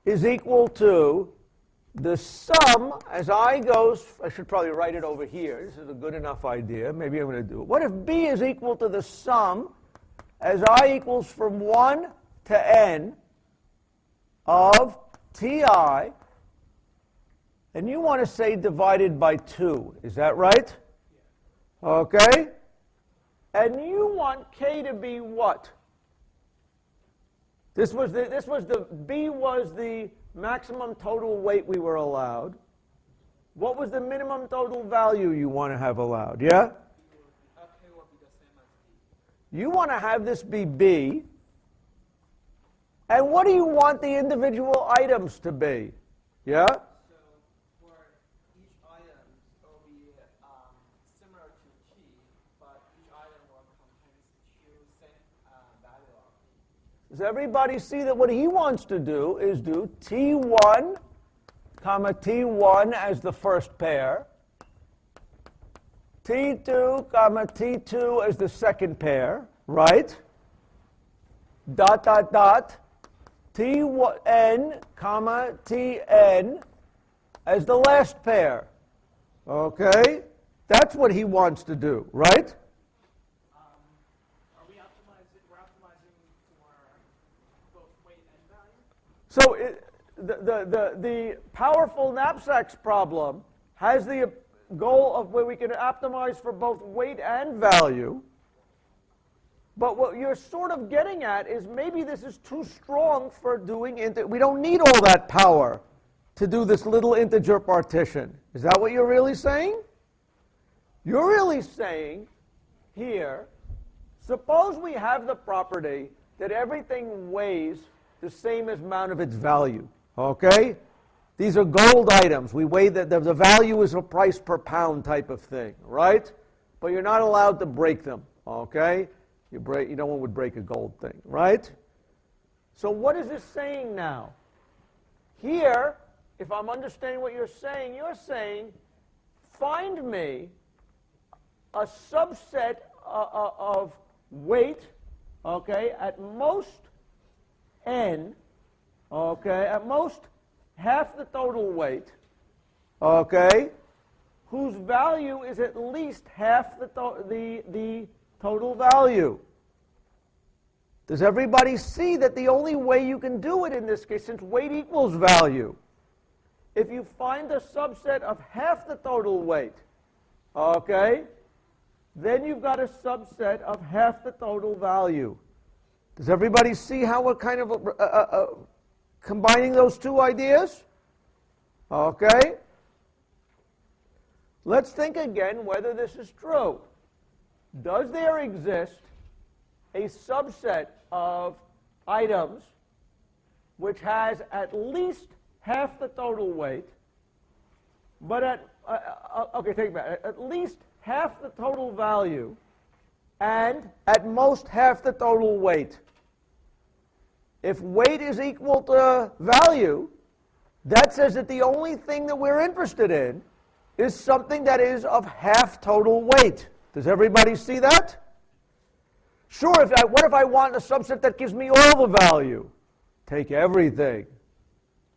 is equal to the sum as I goes, I should probably write it over here. This is a good enough idea. Maybe I'm going to do it. What if b is equal to the sum as I equals from 1 to n of ti, and you want to say divided by 2. Is that right? Okay. And you want k to be what? B was the maximum total weight we were allowed. What was the minimum total value you want to have allowed? Yeah? You want to have this be B. And what do you want the individual items to be? Yeah? So for each item, it will be similar to T, but each item will contain two same value of T. Does everybody see that what he wants to do is do T1, comma T1 as the first pair, T2, comma T2 as the second pair, right? Dot, dot, dot, Tn, comma Tn as the last pair. Okay? That's what he wants to do, right? Are we optimizing? We're optimizing for both weight and value. So the powerful knapsacks problem has the goal of where we can optimize for both weight and value. But what you're sort of getting at is maybe this is too strong for doing we don't need all that power to do this little integer partition. Is that what you're really saying? You're really saying here, suppose we have the property that everything weighs the same amount of its value. Okay? These are gold items. We weigh that the value is a price per pound type of thing, right? But you're not allowed to break them. Okay? No one would break a gold thing, right? So what is this saying now? Here, if I'm understanding what you're saying, find me a subset of weight, okay, at most n, Okay, at most half the total weight, okay, whose value is at least half the total value. Does everybody see that the only way you can do it in this case, since weight equals value, if you find a subset of half the total weight, okay, then you've got a subset of half the total value. Does everybody see how we're kind of combining those two ideas? Okay. Let's think again whether this is true. Does there exist a subset of items which has at least half the total weight, but okay, take it back, at least half the total value, and at most half the total weight? If weight is equal to value, that says that the only thing that we're interested in is something that is of half total weight. Does everybody see that? Sure, what if I want a subset that gives me all the value? Take everything.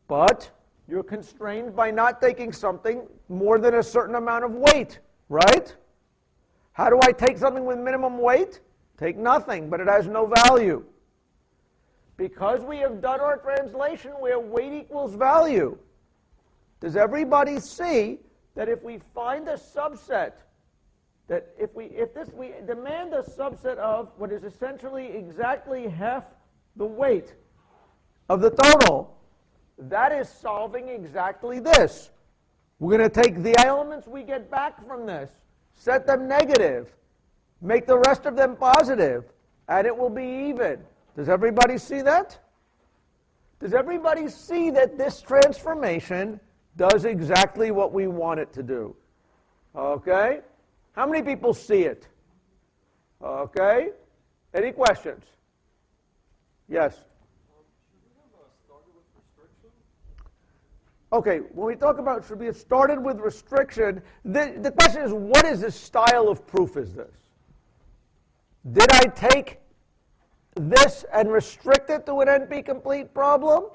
But you're constrained by not taking something more than a certain amount of weight, right? How do I take something with minimum weight? Take nothing, but it has no value. Because we have done our translation where weight equals value, does everybody see that if we find a subset, that if we demand a subset of what is essentially exactly half the weight of the total, that is solving exactly this. We're going to take the elements we get back from this, set them negative, make the rest of them positive, and it will be even. Does everybody see that? Does everybody see that this transformation does exactly what we want it to do? Okay? How many people see it? Okay? Any questions? Yes? Should we have started with restriction? Okay, when we talk about should we have started with restriction, the question is, what is the style of proof is this? Did I take this and restrict it to an NP-complete problem?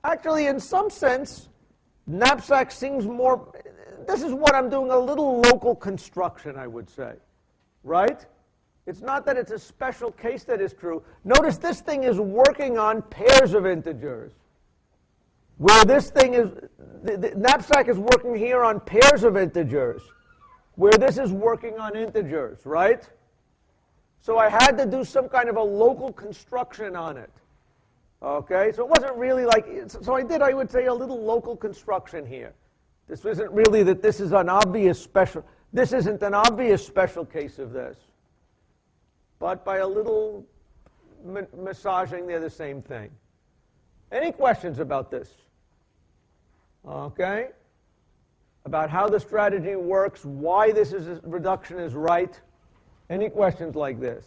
Actually, in some sense, Knapsack seems more, this is what I'm doing, a little local construction, I would say, right? It's not that it's a special case that is true. Notice this thing is working on pairs of integers, where this thing is, the Knapsack is working here on pairs of integers, where this is working on integers, right? So I had to do some kind of a local construction on it. Okay, so it wasn't really like, so I would say, a little local construction here. This isn't really that this is an obvious special, this isn't an obvious special case of this. But by a little massaging, they're the same thing. Any questions about this? Okay? About how the strategy works, why this reduction is right? Any questions like this?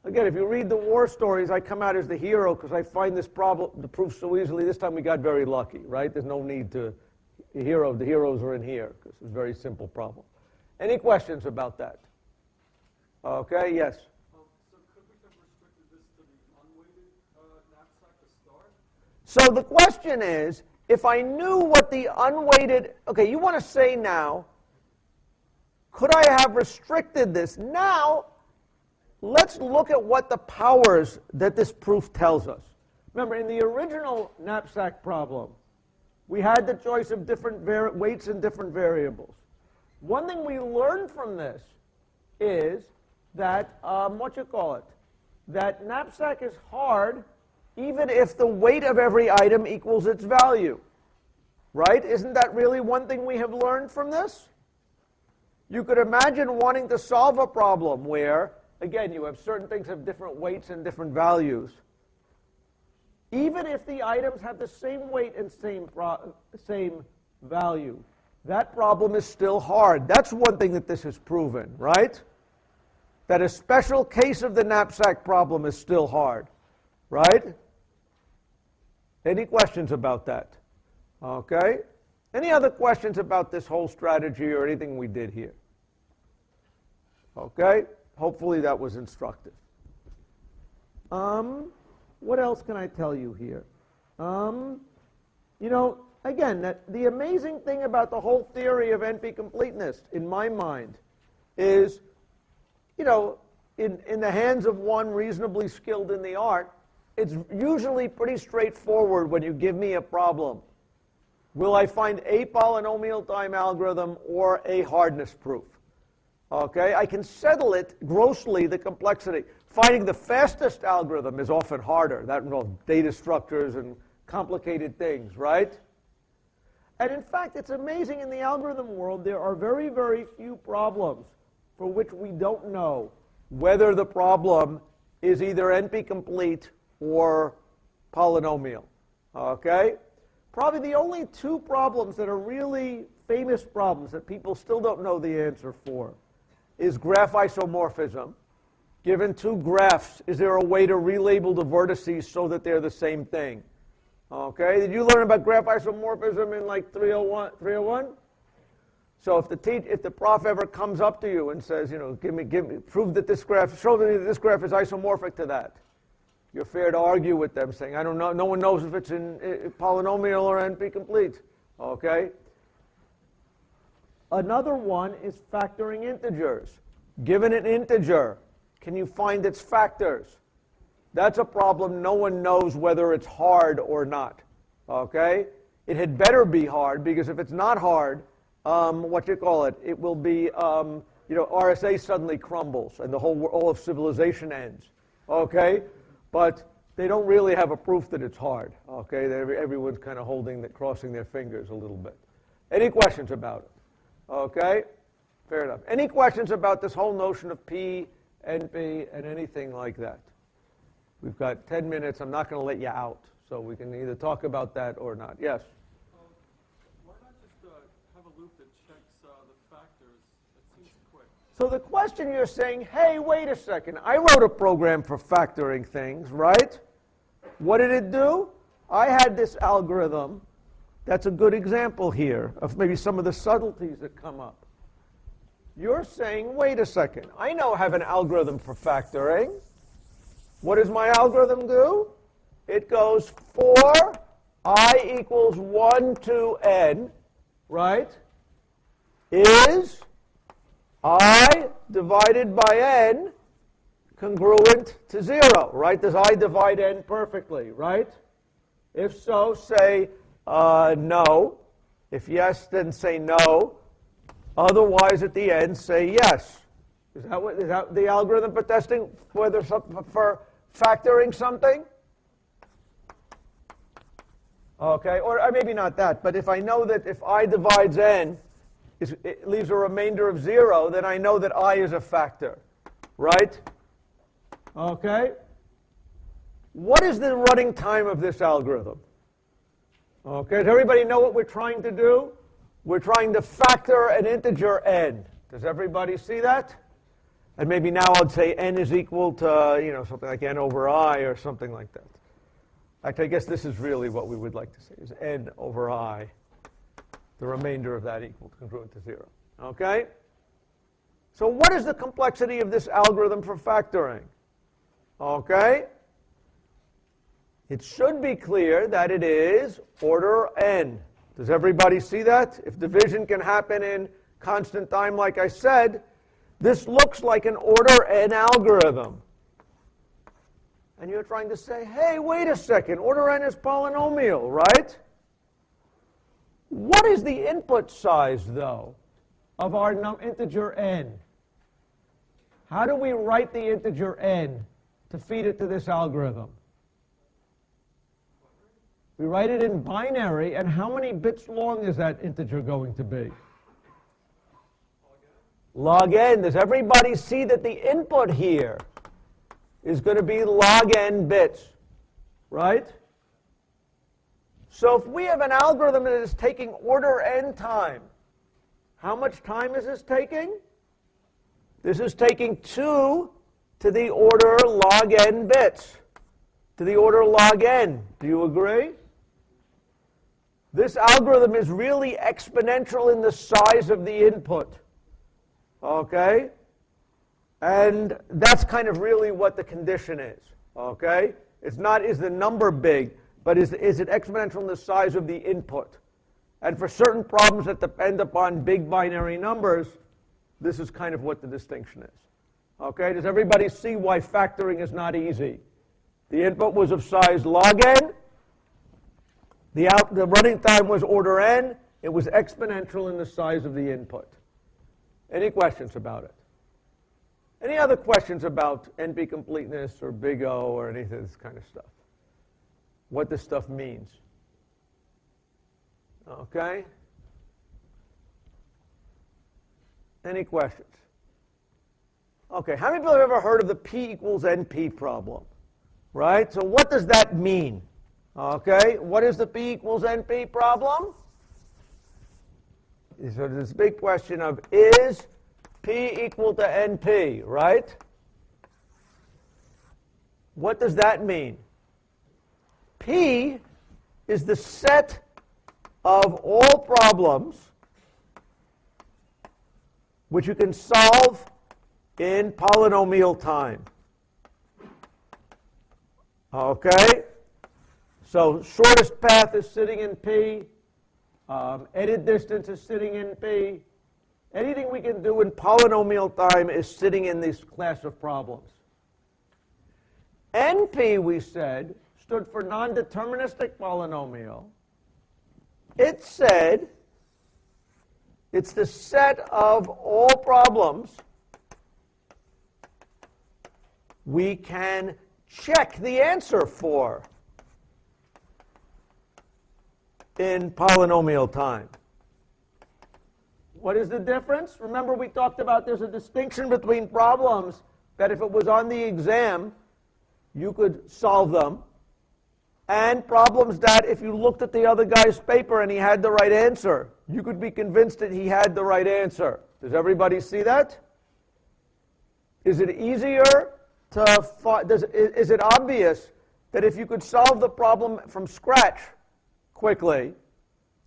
Again, if you read the war stories, I come out as the hero because I find this problem, the proof so easily. This time we got very lucky, right? There's no need to, the heroes are in here because it's a very simple problem. Any questions about that? Okay, yes? So could we have restricted this to the unweighted knapsack to start? So the question is, if I knew what the unweighted, okay, you want to say now, could I have restricted this? Now, let's look at what the powers that this proof tells us. Remember, in the original knapsack problem, we had the choice of different weights and different variables. One thing we learned from this is that, that knapsack is hard even if the weight of every item equals its value. Right? Isn't that really one thing we have learned from this? You could imagine wanting to solve a problem where, again, you have certain things have different weights and different values. Even if the items have the same weight and same value, that problem is still hard. That's one thing that this has proven, right? That a special case of the knapsack problem is still hard, right? Any questions about that? Okay. Any other questions about this whole strategy or anything we did here? Okay. Hopefully that was instructive. What else can I tell you here? You know, again, the amazing thing about the whole theory of NP-completeness, in my mind, is, you know, in the hands of one reasonably skilled in the art, it's usually pretty straightforward when you give me a problem. Will I find a polynomial time algorithm or a hardness proof? Okay, I can settle it grossly, the complexity. Finding the fastest algorithm is often harder. That involves data structures and complicated things, right? And in fact, it's amazing in the algorithm world, there are very, very few problems for which we don't know whether the problem is either NP-complete or polynomial. Okay? Probably the only two problems that are really famous problems that people still don't know the answer for is graph isomorphism. Given two graphs, is there a way to relabel the vertices so that they're the same thing? Okay, did you learn about graph isomorphism in like 301? So if the prof ever comes up to you and says, you know, prove that this graph, show me that this graph is isomorphic to that, you're fair to argue with them, saying, I don't know, no one knows if it's in polynomial or NP-complete. Okay. Another one is factoring integers. Given an integer, can you find its factors? That's a problem. No one knows whether it's hard or not. Okay? It had better be hard, because if it's not hard, it will be, you know, RSA suddenly crumbles and all of civilization ends. Okay? But they don't really have a proof that it's hard. Okay? Everyone's kind of crossing their fingers a little bit. Any questions about it? Okay? Fair enough. Any questions about this whole notion of P, NP, and anything like that? We've got 10 minutes. I'm not going to let you out, so we can either talk about that or not. Yes? Why not just have a loop that checks the factors? That seems quick. So the question you're saying, hey, wait a second. I wrote a program for factoring things, right? What did it do? I had this algorithm. That's a good example here of maybe some of the subtleties that come up. You're saying, wait a second. I know I have an algorithm for factoring. What does my algorithm do? It goes for I equals 1 to n, right, is I divided by n congruent to 0, right? Does I divide n perfectly, right? If so, say no. If yes, then say no. Otherwise, at the end, say yes. Is that the algorithm for testing whether for factoring something? Okay, or maybe not that, but if I know that if I divides n, it leaves a remainder of 0, then I know that I is a factor, right? Okay. What is the running time of this algorithm? Okay, does everybody know what we're trying to do? We're trying to factor an integer n. Does everybody see that? And maybe now I'd say n is equal to, you know, something like n over I or something like that. Actually, I guess this is really what we would like to say, is n over I, the remainder of that equal to congruent to 0. Okay? So what is the complexity of this algorithm for factoring? Okay? It should be clear that it is order n. Does everybody see that? If division can happen in constant time, like I said, this looks like an order n algorithm. And you're trying to say, hey, wait a second, order n is polynomial, right? What is the input size, though, of our integer n? How do we write the integer n to feed it to this algorithm? We write it in binary, and how many bits long is that integer going to be? Log n. Does everybody see that the input here is going to be log n bits, right? So if we have an algorithm that is taking order n time, how much time is this taking? This is taking 2 to the order log n bits, to the order log n. Do you agree? This algorithm is really exponential in the size of the input. Okay? And that's kind of really what the condition is. Okay? It's not, is the number big? but is it exponential in the size of the input? And for certain problems that depend upon big binary numbers, this is kind of what the distinction is. Okay, does everybody see why factoring is not easy? The input was of size log n. The running time was order n. It was exponential in the size of the input. Any questions about it? Any other questions about NP-Completeness or big O or any of this kind of stuff? What this stuff means? Okay? Any questions? Okay, how many people have ever heard of the P equals NP problem? Right? So what does that mean? Okay, what is the P equals NP problem? So this big question of is P equal to NP, right? What does that mean? P is the set of all problems which you can solve in polynomial time. Okay? So shortest path is sitting in P. Edit distance is sitting in P. Anything we can do in polynomial time is sitting in this class of problems. NP, we said, stood for non-deterministic polynomial. It said it's the set of all problems we can check the answer for in polynomial time. What is the difference? Remember we talked about there's a distinction between problems that if it was on the exam, you could solve them, and problems that if you looked at the other guy's paper and he had the right answer, you could be convinced that he had the right answer. Does everybody see that? Is it easier to is it obvious that if you could solve the problem from scratch quickly,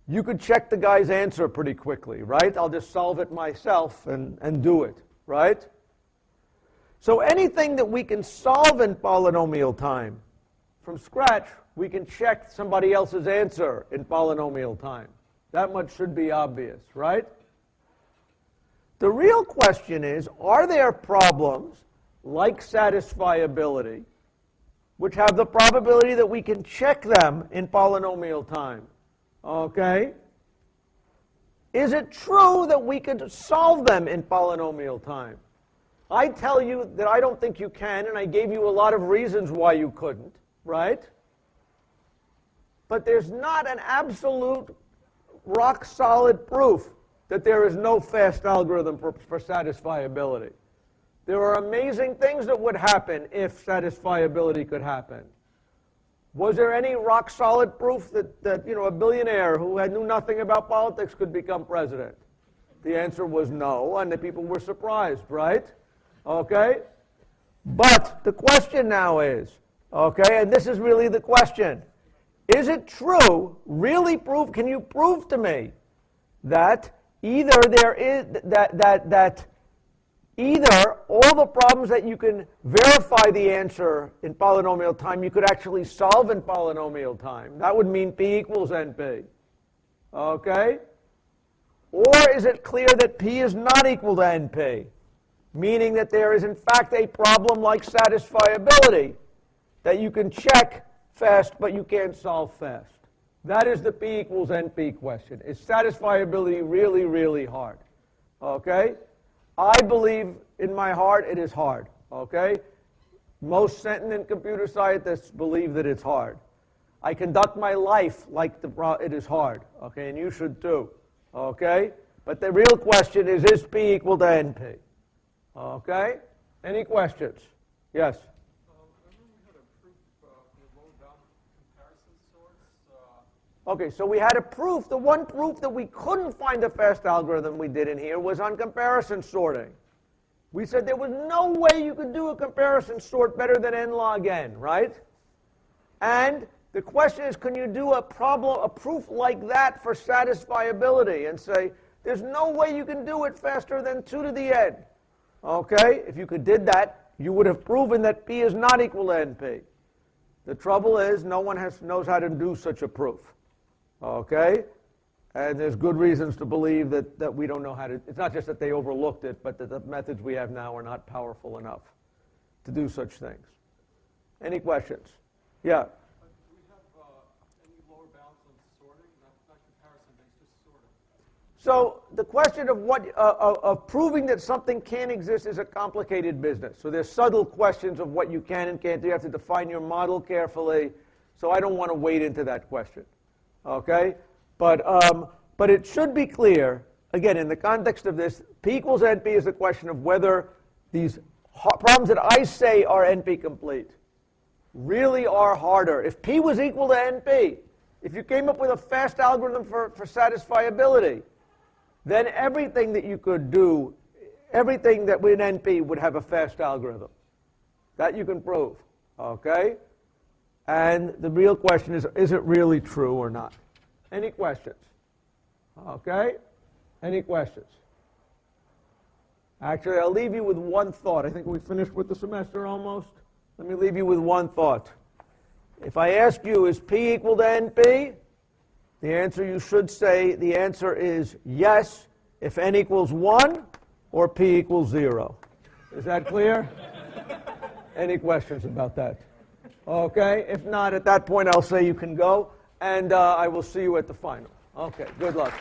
you could check the guy's answer pretty quickly, right? I'll just solve it myself and do it, right? So anything that we can solve in polynomial time from scratch, we can check somebody else's answer in polynomial time. That much should be obvious, right? The real question is, are there problems like satisfiability which have the probability that we can check them in polynomial time? Okay? Is it true that we could solve them in polynomial time? I tell you that I don't think you can, and I gave you a lot of reasons why you couldn't, right? But there's not an absolute rock-solid proof that there is no fast algorithm for satisfiability. There are amazing things that would happen if satisfiability could happen. Was there any rock-solid proof that a billionaire who knew nothing about politics could become president? The answer was no, and the people were surprised, right? Okay? But the question now is, okay, and this is really the question, is it true, can you prove to me that either there is, that either all the problems that you can verify the answer in polynomial time, you could actually solve in polynomial time? That would mean P equals NP. Okay? Or is it clear that P is not equal to NP? Meaning that there is in fact a problem like satisfiability that you can check fast but you can't solve fast. That is the P equals NP question. Is satisfiability really, really hard? Okay? I believe in my heart it is hard. Okay? Most sentient computer scientists believe that it's hard. I conduct my life like it is hard. Okay? And you should too. Okay? But the real question is P equal to NP? Okay? Any questions? Yes? Remember we had a proof for low-down comparison sorts? Okay, so we had a proof. The one proof that we couldn't find a fast algorithm we did in here was on comparison sorting. We said there was no way you could do a comparison sort better than n log n, right? And the question is, can you do a proof like that for satisfiability and say, there's no way you can do it faster than 2 to the n? Okay, if you did that, you would have proven that P is not equal to NP. The trouble is no one knows how to do such a proof. Okay? And there's good reasons to believe that we don't know how to. It's not just that they overlooked it, but that the methods we have now are not powerful enough to do such things. Any questions? Yeah? Do we have any lower bounds on sorting? Not comparison-based, just sorting. So the question of proving that something can exist is a complicated business. So there's subtle questions of what you can and can't do. You have to define your model carefully. So I don't want to wade into that question. Okay? But it should be clear, again, in the context of this, P equals NP is a question of whether these problems that I say are NP-complete really are harder. If P was equal to NP, if you came up with a fast algorithm for satisfiability, then everything that you could do, everything that with NP would have a fast algorithm. That you can prove. Okay? And the real question is it really true or not? Any questions? Okay? Any questions? Actually, I'll leave you with one thought. I think we finished with the semester almost. Let me leave you with one thought. If I ask you, is P equal to NP? The answer you should say, the answer is yes if n equals 1 or P equals 0. Is that clear? Any questions about that? Okay, if not, at that point I'll say you can go, and I will see you at the final. Okay, good luck.